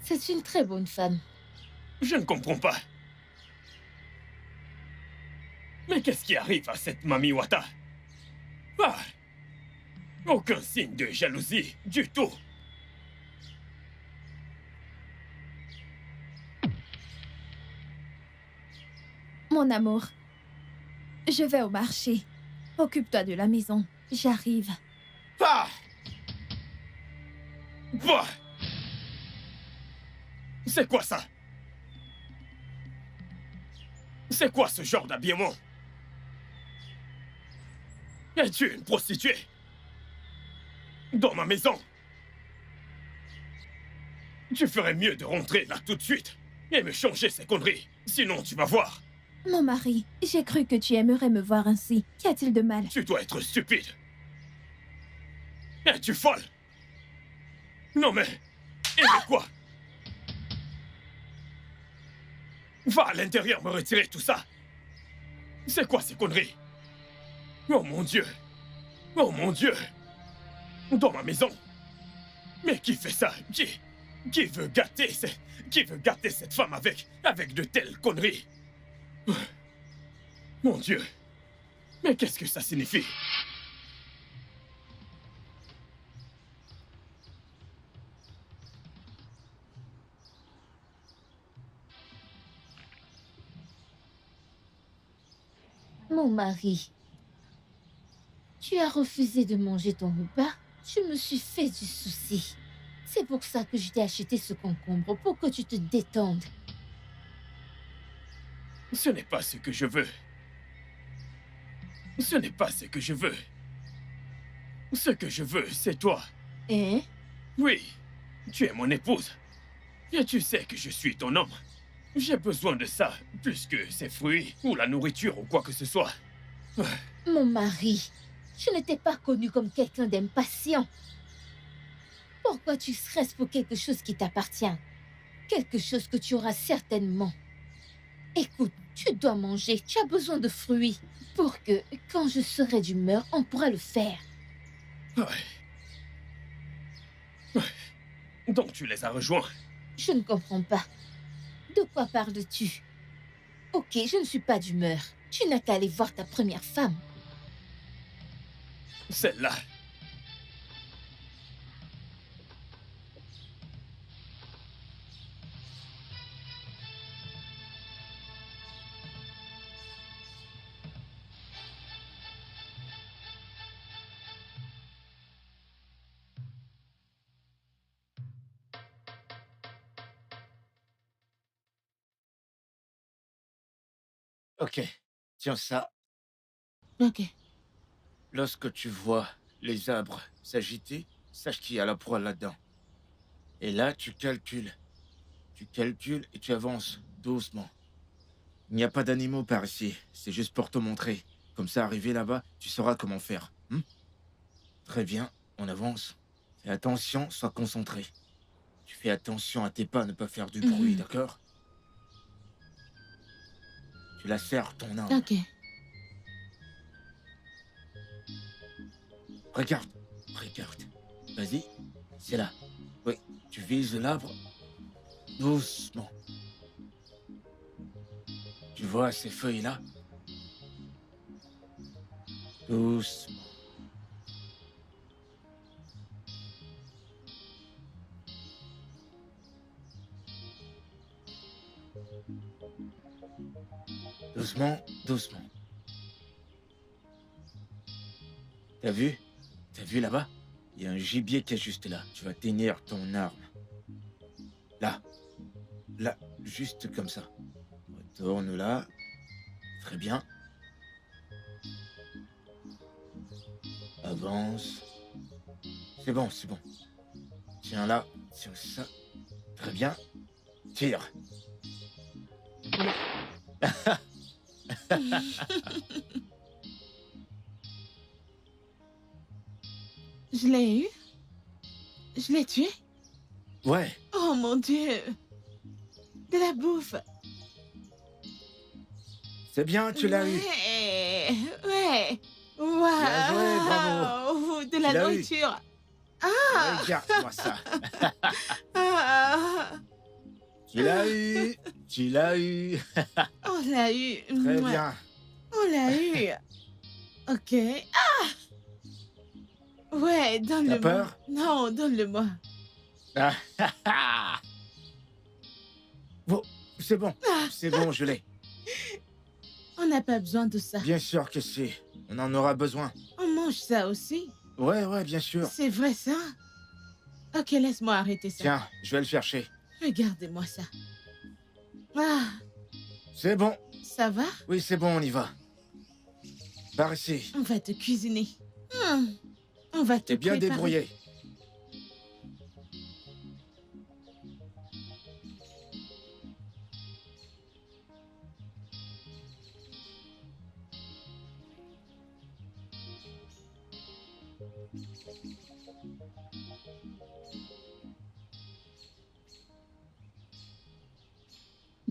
C'est une très bonne femme. Je ne comprends pas. Mais qu'est-ce qui arrive à cette Mami Wata? Ah! Aucun signe de jalousie du tout. Mon amour, je vais au marché. Occupe-toi de la maison. J'arrive. Ah! Bah! C'est quoi ça? C'est quoi ce genre d'habillement? Es-tu une prostituée? Dans ma maison? Tu ferais mieux de rentrer là tout de suite et me changer ces conneries. Sinon, tu vas voir. Mon mari, j'ai cru que tu aimerais me voir ainsi. Qu'y a-t-il de mal? Tu dois être stupide. Es-tu folle? Non mais... Et de quoi? Va à l'intérieur me retirer tout ça. C'est quoi ces conneries? Oh mon Dieu! Oh mon Dieu! Dans ma maison? Mais qui fait ça? Qui veut gâter cette femme avec de telles conneries? Mon Dieu! Mais qu'est-ce que ça signifie? Mon mari, tu as refusé de manger ton repas. Je me suis fait du souci. C'est pour ça que je t'ai acheté ce concombre, pour que tu te détendes. Ce n'est pas ce que je veux. Ce n'est pas ce que je veux. Ce que je veux, c'est toi. Hein? Oui, tu es mon épouse. Et tu sais que je suis ton homme. J'ai besoin de ça, plus que ces fruits, ou la nourriture, ou quoi que ce soit. Mon mari, je ne t'ai pas connu comme quelqu'un d'impatient. Pourquoi tu stresses pour quelque chose qui t'appartient? Quelque chose que tu auras certainement. Écoute, tu dois manger, tu as besoin de fruits. Pour que, quand je serai d'humeur, on pourra le faire. Donc tu les as rejoints? Je ne comprends pas. De quoi parles-tu? Ok, je ne suis pas d'humeur. Tu n'as qu'à aller voir ta première femme. Celle-là. Ok, tiens ça. Ok. Lorsque tu vois les arbres s'agiter, sache qu'il y a la proie là-dedans. Et là, tu calcules. Tu calcules et tu avances doucement. Il n'y a pas d'animaux par ici, c'est juste pour te montrer. Comme ça, arrivé là-bas, tu sauras comment faire. Très bien, on avance. Fais attention, sois concentré. Tu fais attention à tes pas, ne pas faire du bruit, d'accord? Tu la serres, ton âme. Ok. Regarde, regarde. Vas-y, c'est là. Oui, tu vises l'arbre doucement. Tu vois ces feuilles-là? Doucement. Doucement, doucement. T'as vu? T'as vu là-bas? Il y a un gibier qui est juste là. Tu vas tenir ton arme. Là. Là, juste comme ça. Retourne là. Très bien. Avance. C'est bon, c'est bon. Tiens là, tiens ça. Très bien. Tire. Je l'ai eu? Je l'ai tué? Ouais. Oh mon Dieu! De la bouffe! C'est bien, tu l'as eu. Ouais! Waouh! Bien joué, bravo. De la Tu l'as eu. nourriture! Ah! Regarde-moi ça. Ah! Tu l'as eu. Tu l'as eu. On l'a eu! Très Mouah. bien. On l'a eu! Ok. Ah! Ouais, donne-le-moi. T'as peur? Non, donne-le-moi. Bon, c'est bon. C'est bon, je l'ai. On n'a pas besoin de ça. Bien sûr que si. On en aura besoin. On mange ça aussi. Ouais, bien sûr. C'est vrai ça? Ok, laisse-moi arrêter ça. Tiens, je vais le chercher. Regardez-moi ça. Ah, C'est bon. ça va? Oui, c'est bon, on y va. Par ici. On va te cuisiner. On va te T'es bien préparer. débrouillé.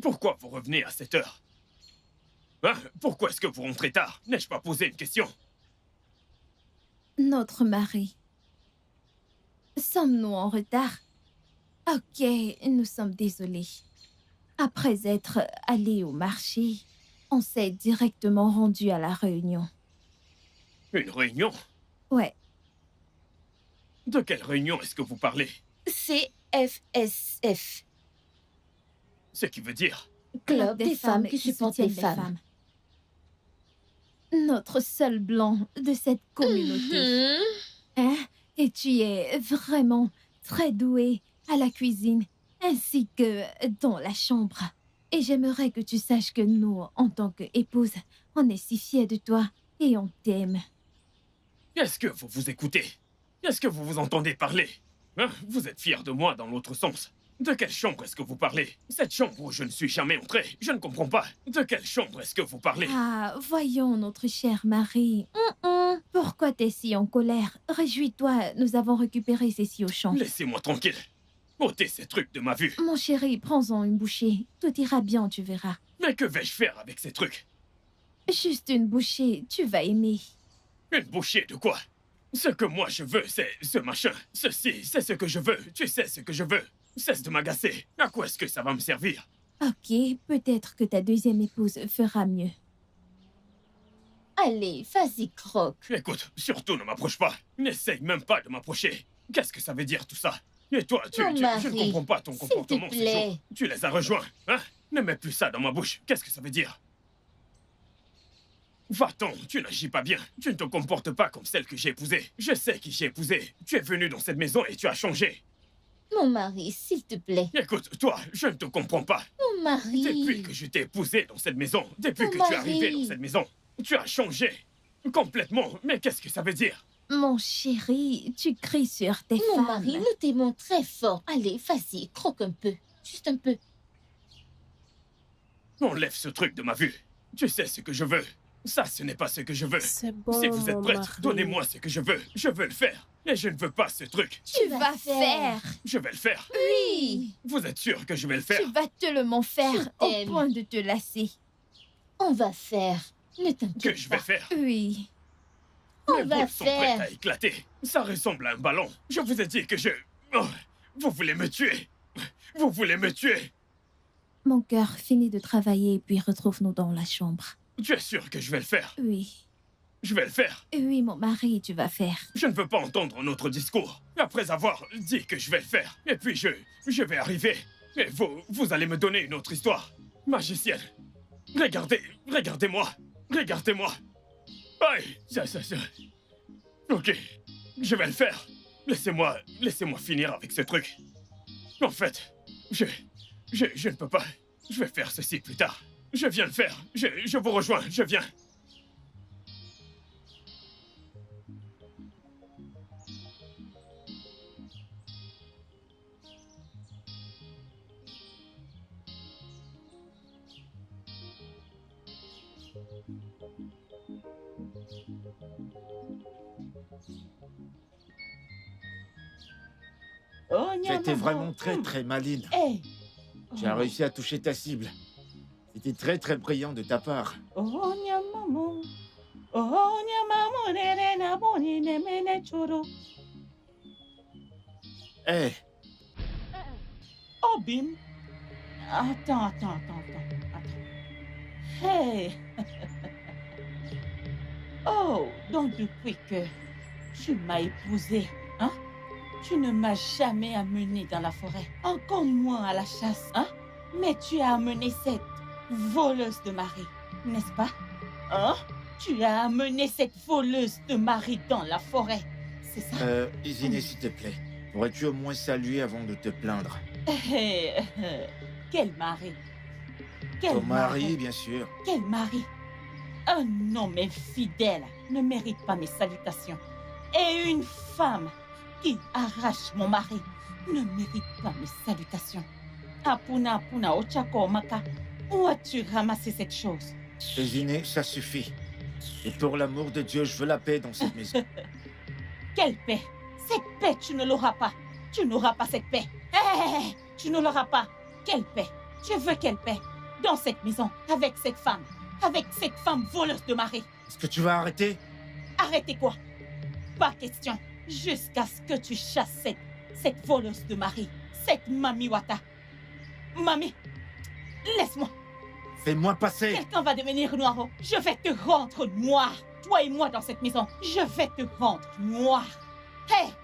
Pourquoi vous revenez à cette heure? Hein? Pourquoi est-ce que vous rentrez tard? N'ai-je pas posé une question? Notre mari. Sommes-nous en retard? Ok, nous sommes désolés. Après être allés au marché, on s'est directement rendu à la réunion. Une réunion? Ouais, De quelle réunion est-ce que vous parlez? CFSF, Ce qui veut dire... Club des femmes qui supportent les femmes. Notre seul blanc de cette communauté. Hein? Et tu es vraiment très douée à la cuisine, ainsi que dans la chambre. Et j'aimerais que tu saches que nous, en tant qu'épouse, on est si fiers de toi et on t'aime. Est-ce que vous vous écoutez? Est-ce que vous vous entendez parler? Hein? Vous êtes fiers de moi dans l'autre sens. De quelle chambre est-ce que vous parlez? Cette chambre où je ne suis jamais entré. Je ne comprends pas. De quelle chambre est-ce que vous parlez? Ah, voyons, notre chère Marie. Pourquoi t'es si en colère? Réjouis-toi, nous avons récupéré Cécile au champ. Laissez-moi tranquille. Ôtez ces trucs de ma vue. Mon chéri, prends-en une bouchée. Tout ira bien, tu verras. Mais que vais-je faire avec ces trucs? Juste une bouchée, tu vas aimer. Une bouchée de quoi? Ce que moi je veux, c'est ce machin. Ceci, c'est ce que je veux. Tu sais ce que je veux. Cesse de m'agacer. À quoi est-ce que ça va me servir? Ok, peut-être que ta deuxième épouse fera mieux. Allez, vas-y, croque. Écoute, surtout ne m'approche pas. N'essaye même pas de m'approcher. Qu'est-ce que ça veut dire tout ça? Et toi, je Mon ne mari, comprends pas ton s'il te comportement ces plaît. jours. Tu les as rejoints, hein? Ne mets plus ça dans ma bouche. Qu'est-ce que ça veut dire? Va-t'en, tu n'agis pas bien. Tu ne te comportes pas comme celle que j'ai épousée. Je sais qui j'ai épousé. Tu es venu dans cette maison et tu as changé. Mon mari, s'il te plaît. Écoute, toi, je ne te comprends pas. Mon mari. Depuis que je t'ai épousé dans cette maison, depuis Mon que tu es mari. arrivé dans cette maison, tu as changé. Complètement. Mais qu'est-ce que ça veut dire? Mon chéri, tu cries sur tes Mon femmes. mari, nous t'aimons très fort. Allez, vas-y, croque un peu. Juste un peu. Enlève ce truc de ma vue. Tu sais ce que je veux. Ça, ce n'est pas ce que je veux. C'est bon, Si vous êtes mon prête, mari. donnez-moi ce que je veux. Je veux le faire. Et je ne veux pas ce truc. Tu vas faire. Je vais le faire. Oui. Vous êtes sûr que je vais le faire? Tu vas tellement faire Je au t'aime. point de te lasser. On va faire. Ne Que t'inquiète je vais pas. faire? Oui. On Mes va boules sont prêtes faire. à éclater. Ça ressemble à un ballon. Je vous ai dit que je... Oh, Vous voulez me tuer? Vous voulez me tuer? Mon cœur, finis de travailler et puis retrouve-nous dans la chambre. Tu es sûr que je vais le faire? Oui. Je vais le faire. Oui, mon mari, tu vas faire. Je ne veux pas entendre un autre discours. Après avoir dit que je vais le faire. Et puis je vais arriver. Et vous allez me donner une autre histoire. Magicienne. Regardez-moi. Regardez-moi. Aïe, ça. Ok, je vais le faire. Laissez-moi finir avec ce truc. En fait, je ne peux pas. Je vais faire ceci plus tard. Je viens le faire. Je vous rejoins, je viens. C'était vraiment très maline. Hey. Tu as réussi à toucher ta cible. C'était très brillant de ta part. Hé, Oh, Bim. Attends. Hey. Oh, donc depuis que tu m'as épousée, hein? Tu ne m'as jamais amenée dans la forêt, encore moins à la chasse, hein? Mais tu as amené cette voleuse de mari, n'est-ce pas? Hein? Tu as amené cette voleuse de mari dans la forêt, c'est ça? Izine, s'il te plaît, pourrais-tu au moins saluer avant de te plaindre? Quel mari? Ton mari, bien sûr. Quel mari? Un homme infidèle ne mérite pas mes salutations. Et une femme qui arrache mon mari ne mérite pas mes salutations. Apuna ochako maka. Où as-tu ramassé cette chose? Izine, ça suffit. Et pour l'amour de Dieu, je veux la paix dans cette maison. Quelle paix? Cette paix, tu ne l'auras pas. Tu n'auras pas cette paix. Hey, tu ne l'auras pas. Quelle paix? Je veux quelle paix? Dans cette maison, avec cette femme voleuse de mari. Est-ce que tu vas arrêter? Arrêtez quoi? Pas question. Jusqu'à ce que tu chasses cette voleuse de mari, cette Mami Wata. Mami, laisse-moi. Fais-moi passer. Quelqu'un va devenir noir. Je vais te rendre noir. Toi et moi dans cette maison. Je vais te rendre noir. Hey.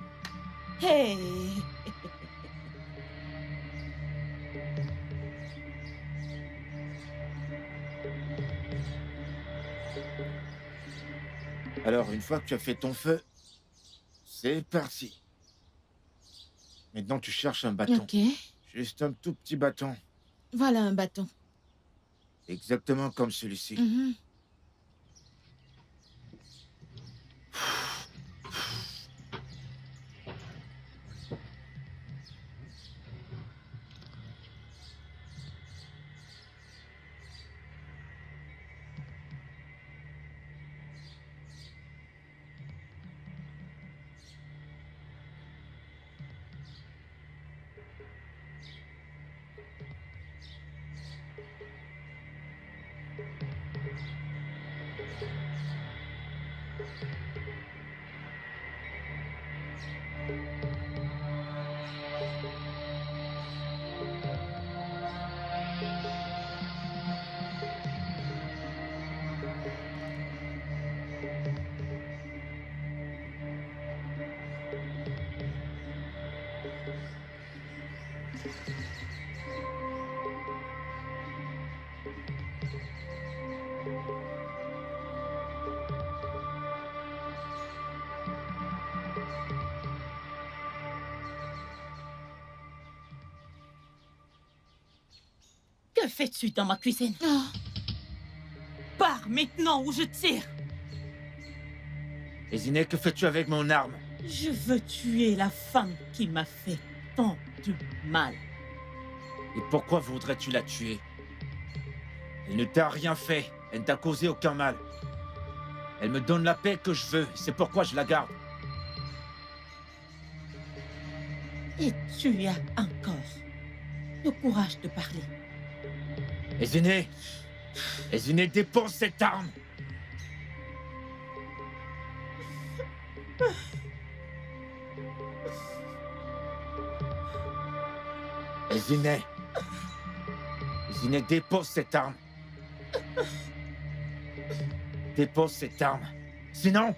Alors, une fois que tu as fait ton feu, c'est parti. Maintenant, tu cherches un bâton. Ok. Juste un tout petit bâton. Voilà un bâton. Exactement comme celui-ci. Mhm. Que fais-tu dans ma cuisine? Oh. Pars maintenant ou je tire. Izine, que fais-tu avec mon arme? Je veux tuer la femme qui m'a fait tant de mal. Et pourquoi voudrais-tu la tuer? Elle ne t'a rien fait. Elle ne t'a causé aucun mal. Elle me donne la paix que je veux. C'est pourquoi je la garde. Et tu as encore le courage de parler. Izine, dépense cette arme. Zinet. Zinet, dépose cette arme. Dépose cette arme. Sinon...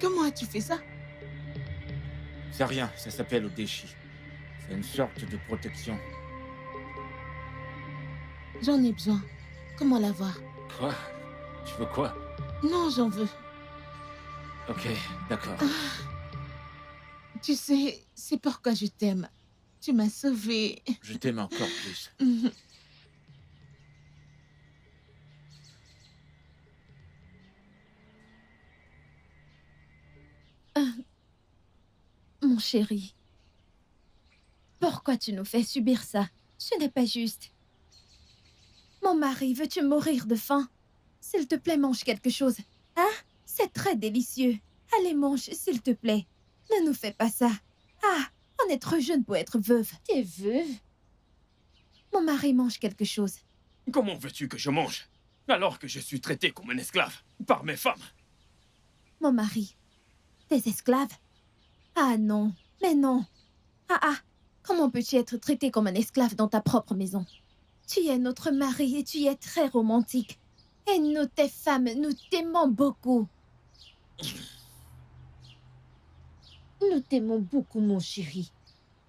Comment as-tu fait ça? C'est rien, ça s'appelle Odeshi. C'est une sorte de protection. J'en ai besoin. Comment l'avoir? Quoi? Tu veux quoi? Non, j'en veux. Ok, d'accord. Tu sais, c'est pourquoi je t'aime. Tu m'as sauvée. Je t'aime encore plus. Mon chéri, pourquoi tu nous fais subir ça? Ce n'est pas juste. Mon mari, veux-tu mourir de faim? S'il te plaît, mange quelque chose. Hein? C'est très délicieux. Allez, mange, s'il te plaît. Ne nous fais pas ça. Ah, on est trop jeune pour être veuve. T'es veuve? Mon mari mange quelque chose. Comment veux-tu que je mange alors que je suis traité comme un esclave par mes femmes? Mon mari, des esclaves? Ah non, mais non. Comment peux-tu être traité comme un esclave dans ta propre maison? Tu es notre mari et tu es très romantique. Et nous, tes femmes, nous t'aimons beaucoup. Nous t'aimons beaucoup, mon chéri.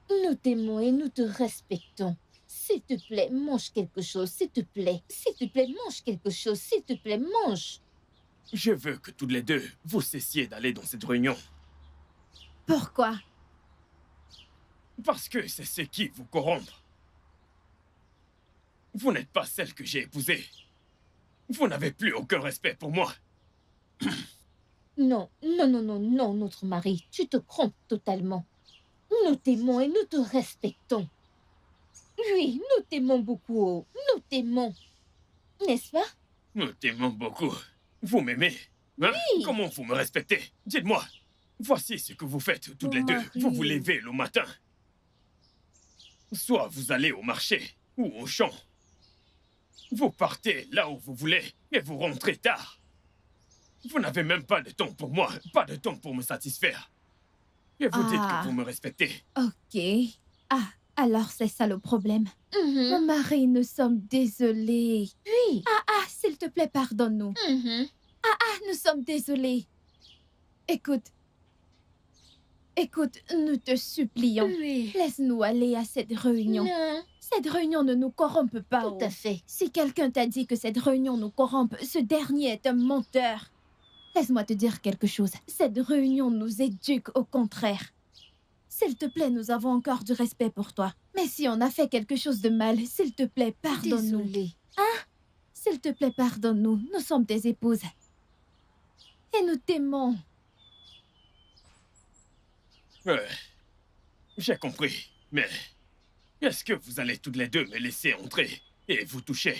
Nous t'aimons et nous te respectons. S'il te plaît, mange quelque chose, s'il te plaît. S'il te plaît, mange quelque chose, s'il te plaît, mange. Je veux que toutes les deux, vous cessiez d'aller dans cette réunion. Pourquoi? Parce que c'est ce qui vous corrompt. Vous n'êtes pas celle que j'ai épousée. Vous n'avez plus aucun respect pour moi. Non, notre mari, tu te trompes totalement. Nous t'aimons et nous te respectons. Oui, nous t'aimons beaucoup, nous t'aimons. N'est-ce pas? Nous t'aimons beaucoup. Vous m'aimez, hein? Oui. Comment vous me respectez? Dites-moi. Voici ce que vous faites toutes les deux. Vous vous levez le matin. Soit vous allez au marché ou au champ. Vous partez là où vous voulez et vous rentrez tard. Vous n'avez même pas de temps pour moi, pas de temps pour me satisfaire. Et vous dites que vous me respectez. Ok. Ah, alors c'est ça le problème. Mon mari, nous sommes désolés. Oui. S'il te plaît, pardonne-nous. Nous sommes désolés. Écoute, nous te supplions. Oui. Laisse-nous aller à cette réunion. Non. Cette réunion ne nous corrompt pas. Tout à fait. Si quelqu'un t'a dit que cette réunion nous corrompt, ce dernier est un menteur. Laisse-moi te dire quelque chose. Cette réunion nous éduque au contraire. S'il te plaît, nous avons encore du respect pour toi. Mais si on a fait quelque chose de mal, s'il te plaît, pardonne-nous. Désolée. S'il te plaît, pardonne-nous. Nous sommes tes épouses. Et nous t'aimons. Ouais, j'ai compris, mais est-ce que vous allez toutes les deux me laisser entrer et vous toucher?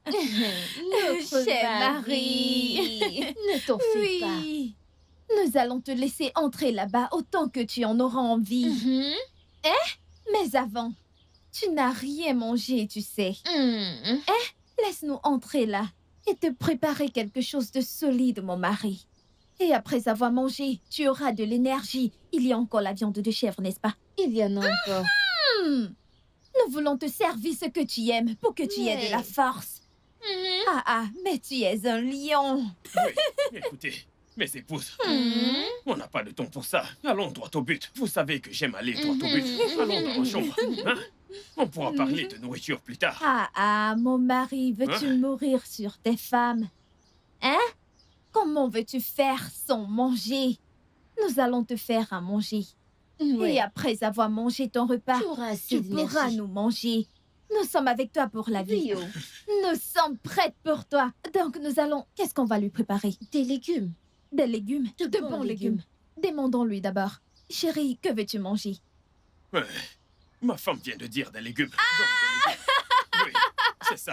Notre Cher mari. Ne t'en fais pas. Oui. Nous allons te laisser entrer là-bas autant que tu en auras envie. Mais avant, tu n'as rien mangé, tu sais. Laisse-nous entrer là et te préparer quelque chose de solide, mon mari. Et après avoir mangé, tu auras de l'énergie. Il y a encore la viande de chèvre, n'est-ce pas? Il y en a encore. Nous voulons te servir ce que tu aimes pour que tu aies de la force. Mais tu es un lion. Oui, écoutez, mes épouses, on n'a pas de temps pour ça. Allons droit au but. Vous savez que j'aime aller droit au but. Allons dans la chambre. Hein? On pourra parler de nourriture plus tard. Mon mari, veux-tu mourir sur tes femmes? Hein? Comment veux-tu faire sans manger? Nous allons te faire à manger. Ouais. Et après avoir mangé ton repas, Tu auras assez tu pourras d'énergie. nous manger. Nous sommes avec toi pour la vie. Oui, Nous sommes prêtes pour toi. Donc nous allons... Qu'est-ce qu'on va lui préparer? Des légumes. Des légumes? De bons bons légumes. Demandons-lui d'abord. Chérie, que veux-tu manger? Ouais, ma femme vient de dire des légumes. Donc, des légumes. Oui, c'est ça.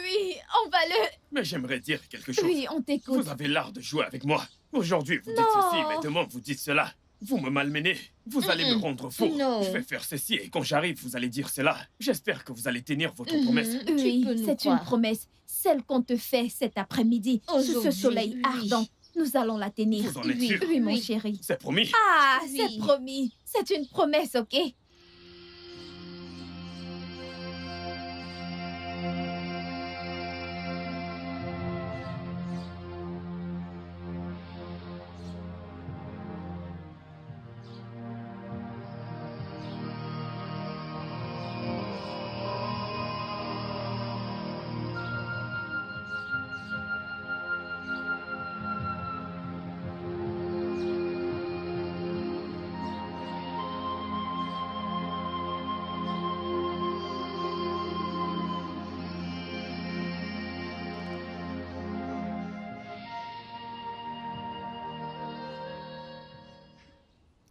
Oui, on va le... Mais j'aimerais dire quelque chose. Oui, on t'écoute. Vous avez l'art de jouer avec moi. Aujourd'hui, vous dites Non. ceci, mais demain, vous dites cela. Vous me malmenez. Vous allez me rendre fou. Non. Je vais faire ceci et quand j'arrive, vous allez dire cela. J'espère que vous allez tenir votre promesse. Oui, peux nous c'est une croire. promesse. Celle qu'on te fait cet après-midi, sous ce Aujourd'hui, soleil oui. ardent. Nous allons la tenir. Vous en êtes Oui. sûr? Oui, mon Oui. chéri. C'est promis. Ah, Oui. c'est promis. C'est une promesse, ok?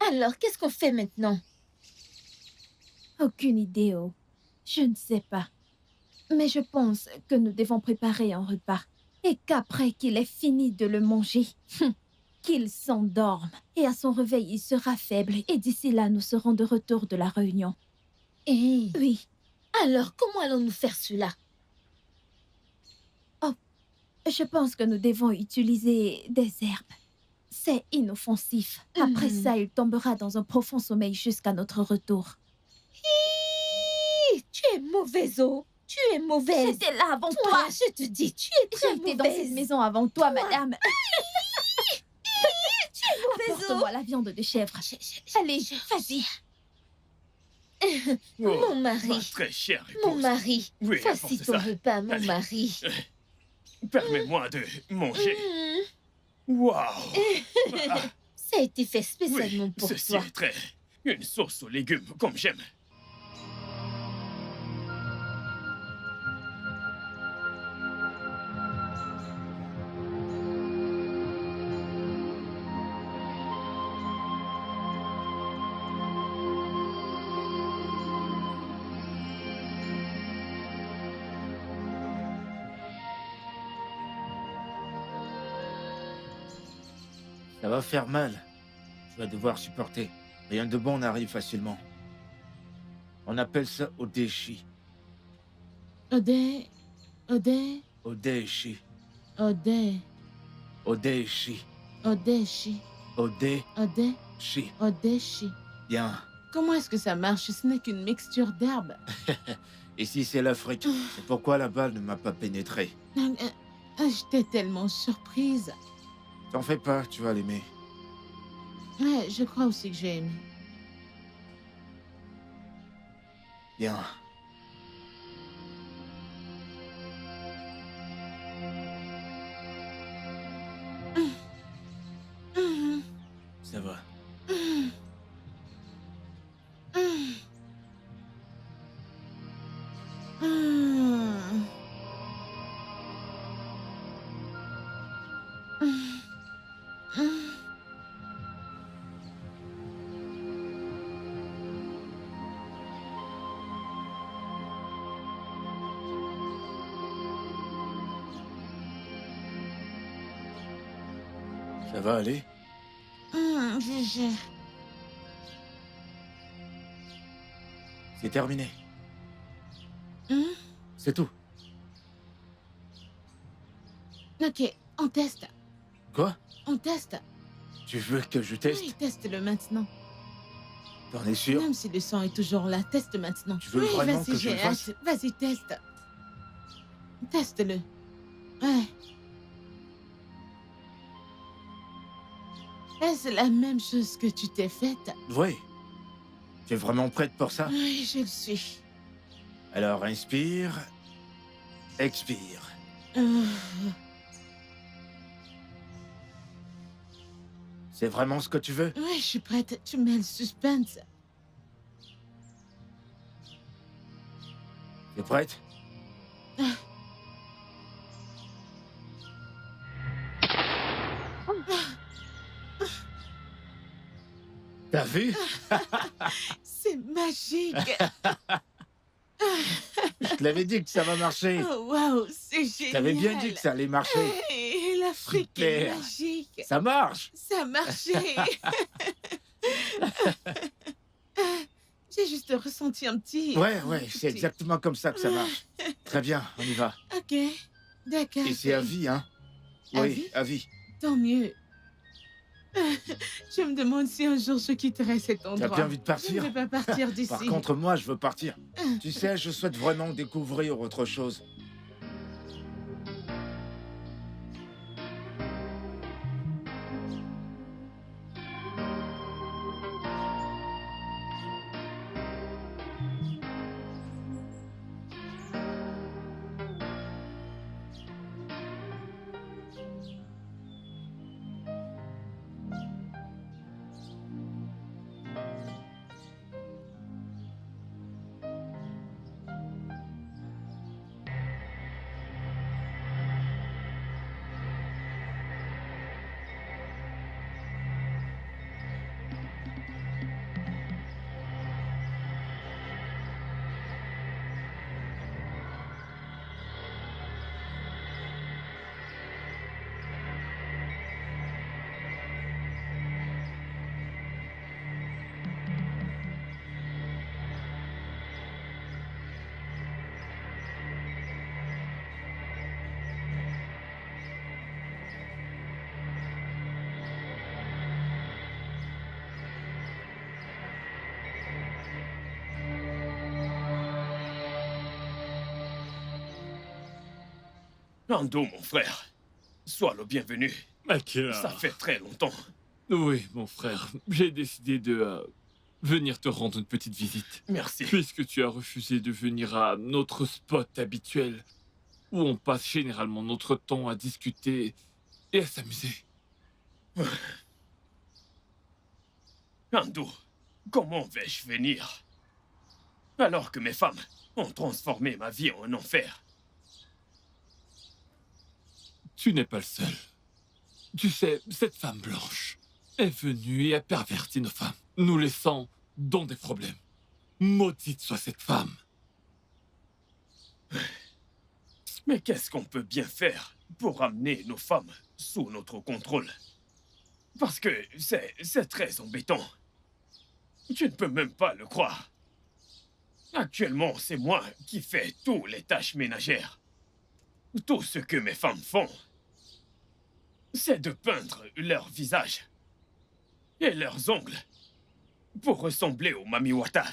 Alors, qu'est-ce qu'on fait maintenant? Aucune idée, oh. Je ne sais pas. Mais je pense que nous devons préparer un repas. Et qu'après qu'il ait fini de le manger, qu'il s'endorme. Et à son réveil, il sera faible. Et d'ici là, nous serons de retour de la réunion. Eh, Oui. alors, comment allons-nous faire cela? Je pense que nous devons utiliser des herbes. C'est inoffensif. Après ça, il tombera dans un profond sommeil jusqu'à notre retour. Hi, tu es mauvaise, oh. Tu es mauvaise. J'étais là avant Toi, toi. je te dis, tu es très J'ai été mauvaise. dans cette maison avant toi, madame. Tu es mauvaise, oh. Apporte-moi la viande de chèvre. Allez, vas-y. Mon mari. Ma très chère Mon épouse. mari. Oui, Voici apporte ton ça. repas, mon Allez. mari. Permets-moi de manger. Mm. Waouh! Ah, Ça a été fait spécialement oui, pour ceci toi. est très... Une sauce aux légumes, comme j'aime. Ça va faire mal. Tu vas devoir supporter. Rien de bon n'arrive facilement. On appelle ça Odeshi. Odé, Odé, Odeshi. Odé, Odeshi. Odéchi, Odeshi. Odé, Odéchi. Bien. Comment est-ce que ça marche? Ce n'est qu'une mixture d'herbes. Ici, c'est l'Afrique. C'est pourquoi la balle ne m'a pas pénétré. J'étais tellement surprise. T'en fais pas, tu vas l'aimer. Ouais, je crois aussi que j'ai aimé. Bien. Ça va. Ça va aller? C'est terminé. C'est tout. Ok, on teste. Quoi? On teste. Tu veux que je teste? Oui, teste-le maintenant. T'en es sûr? Même si le sang est toujours là, teste maintenant. Tu veux oui, vraiment vas-y, que je le j'ai fasse? hâte. Vas-y, teste. Teste-le. Ouais. Est-ce la même chose que tu t'es faite? Oui. Tu es vraiment prête pour ça? Oui, je le suis. Alors inspire, expire. C'est vraiment ce que tu veux? Oui, je suis prête. Tu mets le suspense. T'es prête? T'as vu? C'est magique. Je te l'avais dit que ça va marcher. Oh, waouh, c'est génial. Je t'avais bien dit que ça allait marcher. Et l'Afrique est Super. magique. Ça marche. Ça a marché. J'ai juste ressenti un petit... Ouais, c'est exactement comme ça que ça marche. Très bien, on y va. Ok, d'accord. Et c'est à vie, hein? À Oui, vie? à vie. Tant mieux. Je me demande si un jour je quitterai cet endroit. T'as bien envie de Je partir? ne vais pas partir d'ici. Par contre, moi, je veux partir. Tu sais, je souhaite vraiment découvrir autre chose. Ando, mon frère, sois le bienvenu. Akira. Ça fait très longtemps. Oui, mon frère, j'ai décidé de venir te rendre une petite visite. Merci. Puisque tu as refusé de venir à notre spot habituel, où on passe généralement notre temps à discuter et à s'amuser. Ando, comment vais-je venir alors que mes femmes ont transformé ma vie en enfer? Tu n'es pas le seul. Tu sais, cette femme blanche est venue et a perverti nos femmes, nous laissant dans des problèmes. Maudite soit cette femme. Mais qu'est-ce qu'on peut bien faire pour amener nos femmes sous notre contrôle? Parce que c'est très embêtant. Tu ne peux même pas le croire. Actuellement, c'est moi qui fais toutes les tâches ménagères. Tout ce que mes femmes font, c'est de peindre leur visage et leurs ongles pour ressembler aux Mamiwata.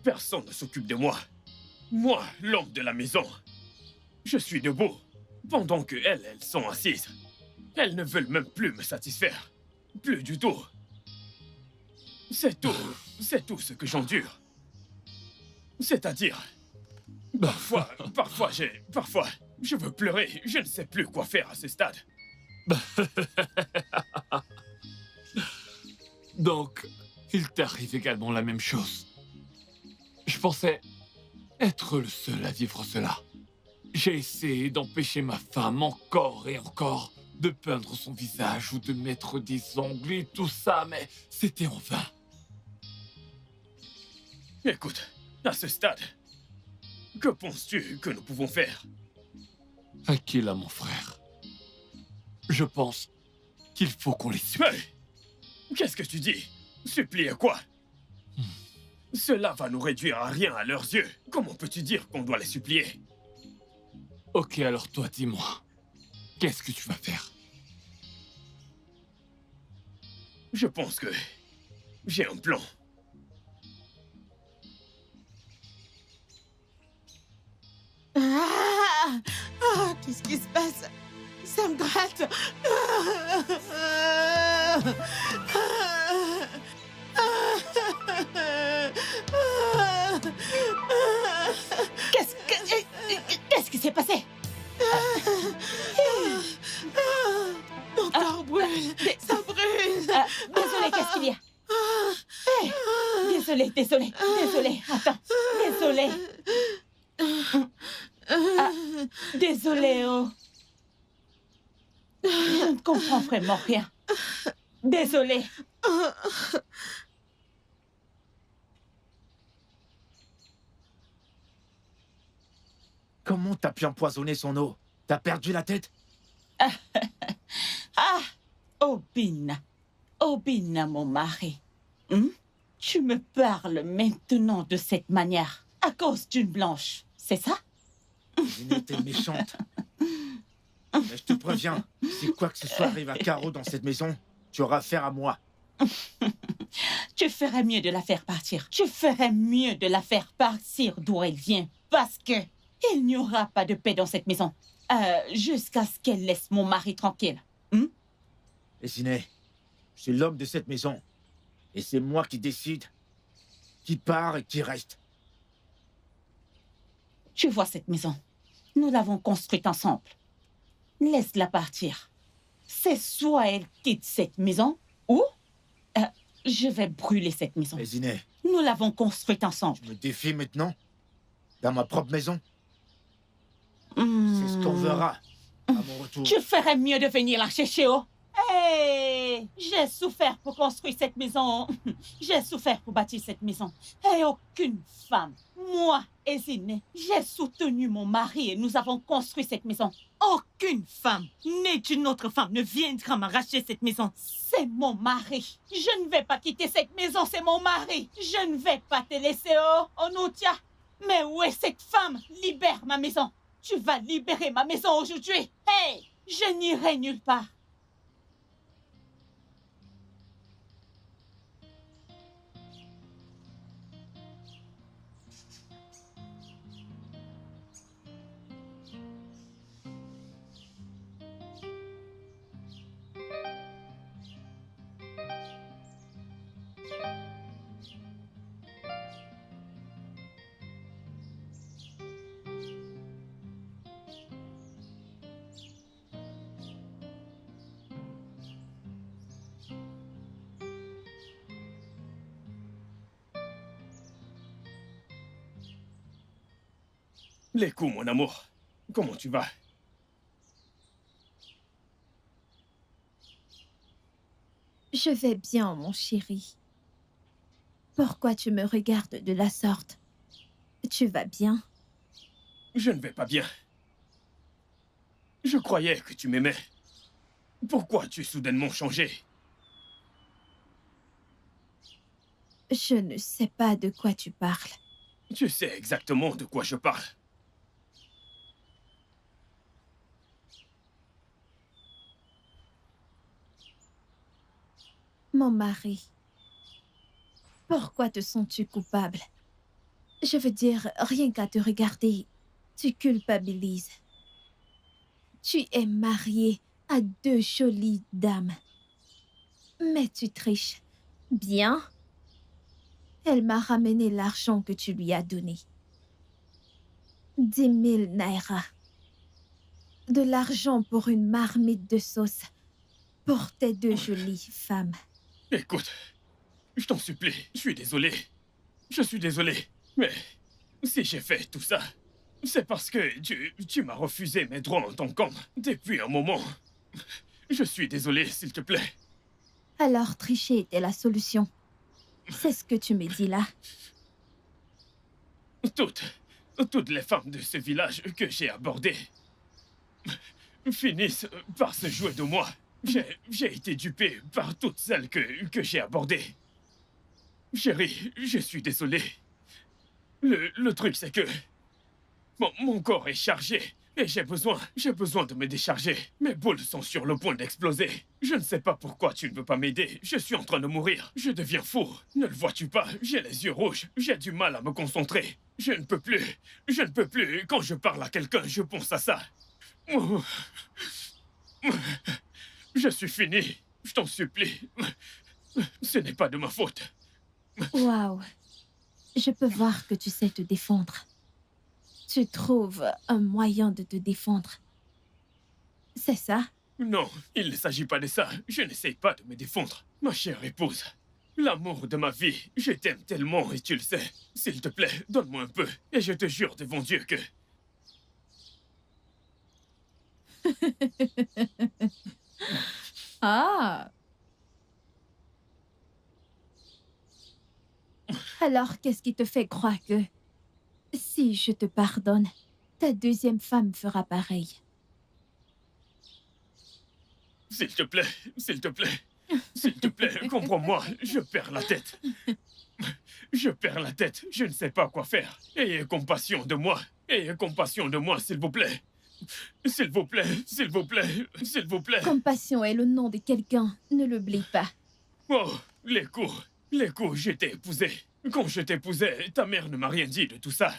Personne ne s'occupe de moi. Moi, l'homme de la maison. Je suis debout, pendant que elles sont assises. Elles ne veulent même plus me satisfaire. Plus du tout. C'est tout ce que j'endure. C'est-à-dire, parfois, je veux pleurer. Je ne sais plus quoi faire à ce stade. Donc, il t'arrive également la même chose. Je pensais être le seul à vivre cela. J'ai essayé d'empêcher ma femme encore et encore de peindre son visage ou de mettre des ongles et tout ça, mais c'était en vain. Écoute, à ce stade, que penses-tu que nous pouvons faire? Akila, mon frère, je pense qu'il faut qu'on les supplie. Hey! Qu'est-ce que tu dis? Supplier quoi? Cela va nous réduire à rien à leurs yeux. Comment peux-tu dire qu'on doit les supplier? Ok, alors toi, dis-moi, qu'est-ce que tu vas faire? Je pense que j'ai un plan. Qu'est-ce qui se passe? Ça me gratte. Qu'est-ce qui s'est passé? Mon corps brûle. Ça brûle. Désolé, qu'est-ce qu'il y a? Hey, désolé. Attends, désolé. Désolé, oh. Je ne comprends vraiment rien. Désolé. Comment t'as pu empoisonner son eau? T'as perdu la tête? Ah, Obina. Obina, mon mari. Tu me parles maintenant de cette manière à cause d'une blanche, c'est ça? Ziné, t'es méchante. Mais je te préviens, si quoi que ce soit arrive à Caro dans cette maison, tu auras affaire à moi. Tu ferais mieux de la faire partir. Tu ferais mieux de la faire partir d'où elle vient. Parce que il n'y aura pas de paix dans cette maison. Jusqu'à ce qu'elle laisse mon mari tranquille. Et Ziné, je suis l'homme de cette maison. Et c'est moi qui décide qui part et qui reste. Tu vois cette maison? Nous l'avons construite ensemble. Laisse-la partir. C'est soit elle quitte cette maison, ou je vais brûler cette maison. Mais Ziné, nous l'avons construite ensemble. Tu me défies maintenant? Dans ma propre maison? C'est ce qu'on verra à mon retour. Tu ferais mieux de venir la chercher, oh? Hey, j'ai souffert pour construire cette maison. J'ai souffert pour bâtir cette maison. Et aucune femme, moi et Ziné, j'ai soutenu mon mari et nous avons construit cette maison. Aucune femme, née d'une autre femme, ne viendra m'arracher cette maison. C'est mon mari. Je ne vais pas quitter cette maison, c'est mon mari. Je ne vais pas te laisser, oh, Onoutia. Mais où est cette femme? Libère ma maison. Tu vas libérer ma maison aujourd'hui. Hey, je n'irai nulle part. Les coups, mon amour. Comment tu vas? Je vais bien, mon chéri. Pourquoi tu me regardes de la sorte? Tu vas bien? Je ne vais pas bien. Je croyais que tu m'aimais. Pourquoi tu es soudainement changé? Je ne sais pas de quoi tu parles. Tu sais exactement de quoi je parle. Mon mari, pourquoi te sens-tu coupable? Je veux dire, rien qu'à te regarder, tu culpabilises. Tu es marié à 2 jolies dames. Mais tu triches. Bien. Elle m'a ramené l'argent que tu lui as donné. 10 000 naira. De l'argent pour une marmite de sauce pour tes 2 jolies femmes. Écoute, je t'en supplie, je suis désolé. Je suis désolé, mais si j'ai fait tout ça, c'est parce que tu m'as refusé mes droits en tant qu'homme depuis un moment. Je suis désolé, s'il te plaît. Alors tricher était la solution. C'est ce que tu me dis là. Toutes les femmes de ce village que j'ai abordé finissent par se jouer de moi. J'ai été dupé par toutes celles que j'ai abordées. Chérie, je suis désolé. Le truc, c'est que mon corps est chargé et j'ai besoin de me décharger. Mes boules sont sur le point d'exploser. Je ne sais pas pourquoi tu ne veux pas m'aider. Je suis en train de mourir. Je deviens fou. Ne le vois-tu pas? J'ai les yeux rouges. J'ai du mal à me concentrer. Je ne peux plus. Je ne peux plus. Quand je parle à quelqu'un, je pense à ça. Je suis fini. Je t'en supplie. Ce n'est pas de ma faute. Waouh. Je peux voir que tu sais te défendre. Tu trouves un moyen de te défendre. C'est ça? Non, il ne s'agit pas de ça. Je n'essaye pas de me défendre. Ma chère épouse, l'amour de ma vie, je t'aime tellement et tu le sais. S'il te plaît, donne-moi un peu. Et je te jure devant Dieu que... Ah. Alors, qu'est-ce qui te fait croire que si je te pardonne, Ta deuxième femme fera pareil. S'il te plaît, s'il te plaît, s'il te plaît, comprends-moi, je perds la tête. Je perds la tête, je ne sais pas quoi faire. Ayez compassion de moi, s'il vous plaît. S'il vous plaît, s'il vous plaît, s'il vous plaît. Compassion est le nom de quelqu'un, ne l'oublie pas. Oh, les coups, je t'ai épousé. Quand je t'épousais, ta mère ne m'a rien dit de tout ça.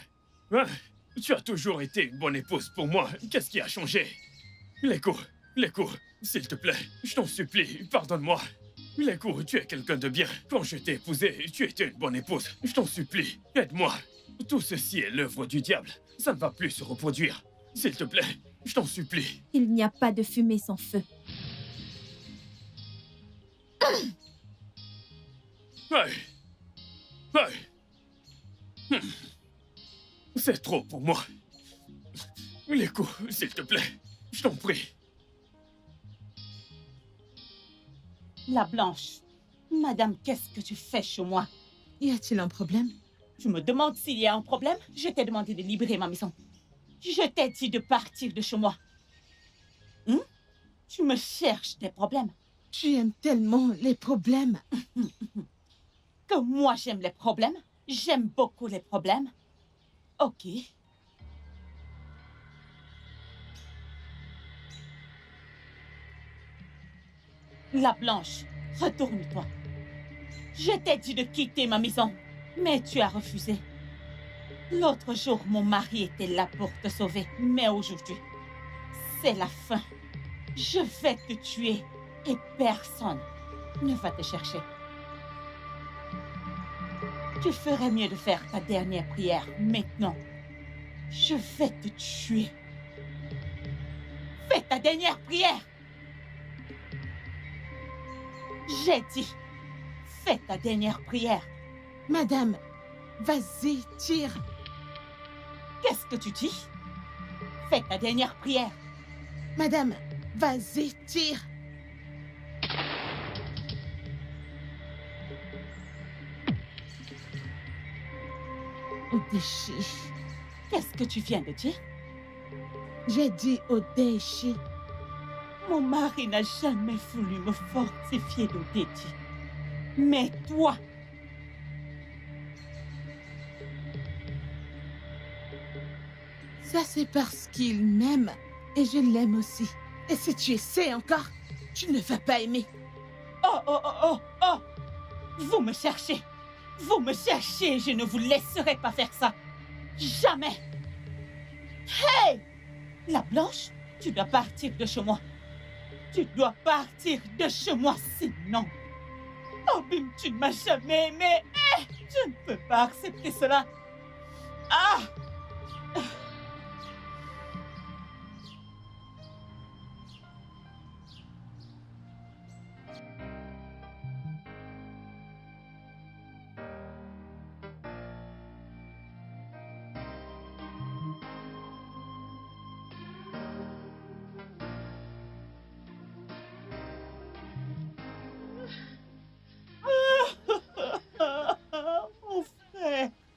Hein? Tu as toujours été une bonne épouse pour moi. Qu'est-ce qui a changé? Les coups, s'il te plaît, je t'en supplie, pardonne-moi. Les coups, tu es quelqu'un de bien. Quand je t'ai épousé, tu étais une bonne épouse. Je t'en supplie, aide-moi. Tout ceci est l'œuvre du diable. Ça ne va plus se reproduire. S'il te plaît, je t'en supplie. Il n'y a pas de fumée sans feu. C'est trop pour moi. Les coups, s'il te plaît, je t'en prie. La Blanche, madame, qu'est-ce que tu fais chez moi? Y a-t-il un problème? Tu me demandes s'il y a un problème? Je t'ai demandé de libérer ma maison. Je t'ai dit de partir de chez moi. Tu me cherches des problèmes? Tu aimes tellement les problèmes. Que moi j'aime les problèmes? J'aime beaucoup les problèmes. Ok. La Blanche, retourne-toi. Je t'ai dit de quitter ma maison, mais tu as refusé. L'autre jour, mon mari était là pour te sauver, mais aujourd'hui, c'est la fin. Je vais te tuer et personne ne va te chercher. Tu ferais mieux de faire ta dernière prière maintenant. Je vais te tuer. Fais ta dernière prière. J'ai dit, fais ta dernière prière. Madame, vas-y, tire. Qu'est-ce que tu dis? Fais ta dernière prière. Madame, vas-y, tire. Odeshi. Qu'est-ce que tu viens de dire? J'ai dit Odeshi. Mon mari n'a jamais voulu me fortifier d'Odeti. Mais toi... Ça, c'est parce qu'il m'aime et je l'aime aussi. Et si tu essaies encore, tu ne vas pas aimer. Oh! Vous me cherchez. Vous me cherchez. Je ne vous laisserai pas faire ça. Jamais. Hey! La Blanche, tu dois partir de chez moi. Tu dois partir de chez moi, sinon... Oh, Bim, tu ne m'as jamais aimé. Je ne peux pas accepter cela. Ah!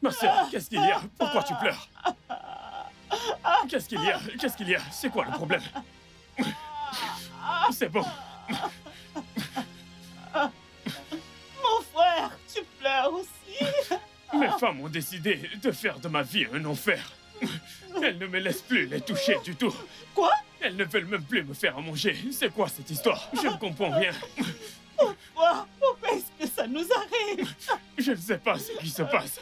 Ma sœur, qu'est-ce qu'il y a? Pourquoi tu pleures? Qu'est-ce qu'il y a? Qu'est-ce qu'il y a? C'est quoi le problème? C'est bon. Mon frère, tu pleures aussi? Mes femmes ont décidé de faire de ma vie un enfer. Elles ne me laissent plus les toucher du tout. Quoi? Elles ne veulent même plus me faire à manger. C'est quoi cette histoire? Je ne comprends rien. Pourquoi? Pourquoi est-ce que ça nous arrive? Je ne sais pas ce qui se passe.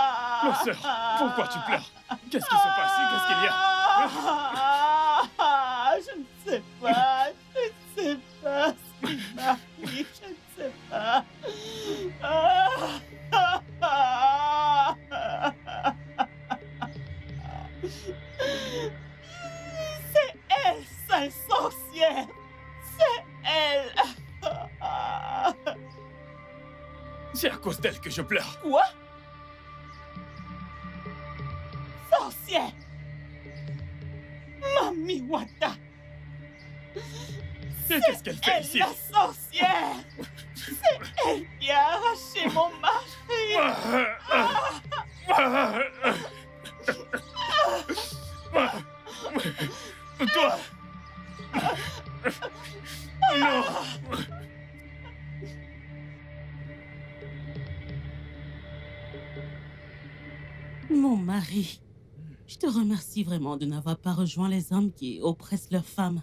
Ma sœur, pourquoi tu pleures? Qu'est-ce qui se passe? Qu'est-ce qu'il y a? Je ne sais pas. Je ne sais pas ce qui m'arrive. Je ne sais pas. C'est elle, sale sorcière. C'est elle. C'est à cause d'elle que je pleure. Quoi? Sorcière! Mami Wata! Qu'est-ce qu'elle fait ici? La sorcière! C'est elle qui a arraché mon mari! toi! Non! Mon mari, je te remercie vraiment de n'avoir pas rejoint les hommes qui oppressent leurs femmes.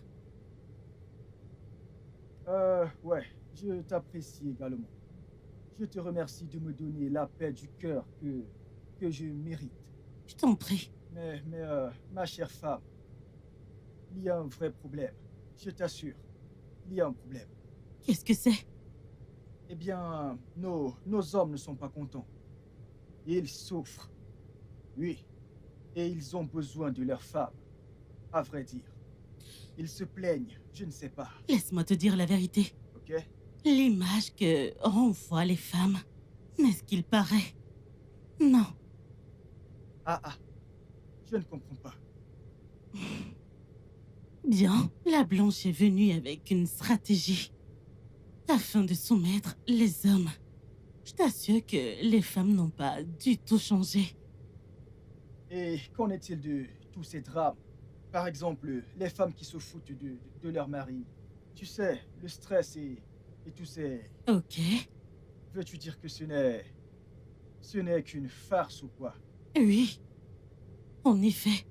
Ouais, je t'apprécie également. Je te remercie de me donner la paix du cœur que je mérite. Je t'en prie. Mais, ma chère femme, il y a un vrai problème. Je t'assure, il y a un problème. Qu'est-ce que c'est? Eh bien, nos hommes ne sont pas contents. Ils souffrent. Oui. Et ils ont besoin de leurs femmes, à vrai dire. Ils se plaignent, je ne sais pas. Laisse-moi te dire la vérité. Ok? L'image que renvoient les femmes, n'est-ce qu'il paraît? Non. Ah, je ne comprends pas. Bien, la Blanche est venue avec une stratégie afin de soumettre les hommes. Je t'assure que les femmes n'ont pas du tout changé. Et qu'en est-il de tous ces drames? Par exemple, les femmes qui se foutent de leur mari. Tu sais, le stress et tous ces... Ok. Veux-tu dire que ce n'est qu'une farce ou quoi? Oui. En effet,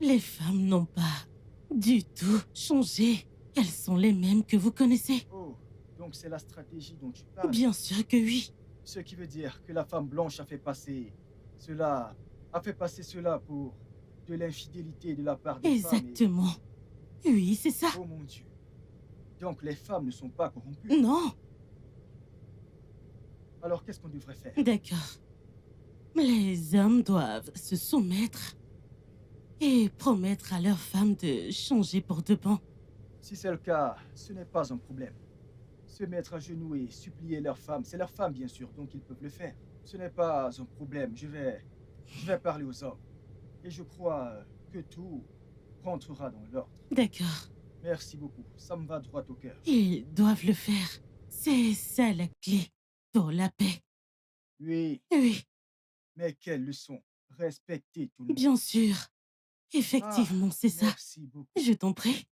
les femmes n'ont pas du tout changé. Elles sont les mêmes que vous connaissez. Oh, donc c'est la stratégie dont tu parles? Bien sûr que oui. Ce qui veut dire que la femme blanche a fait passer cela pour de l'infidélité de la part des femmes. Exactement. Oui, c'est ça. Oh mon Dieu. Donc les femmes ne sont pas corrompues? Non. Alors qu'est-ce qu'on devrait faire? D'accord. Les hommes doivent se soumettre et promettre à leurs femmes de changer pour de bon. Si c'est le cas, ce n'est pas un problème. Se mettre à genoux et supplier leurs femmes, c'est leurs femmes bien sûr, donc ils peuvent le faire. Ce n'est pas un problème, je vais parler aux hommes. Et je crois que tout rentrera dans l'ordre. D'accord. Merci beaucoup, ça me va droit au cœur. Ils doivent le faire. C'est ça la clé pour la paix. Oui. Oui. Mais quelle leçon. Respecter tout le monde. Bien sûr. Effectivement, c'est ça. Merci beaucoup. Je t'en prie.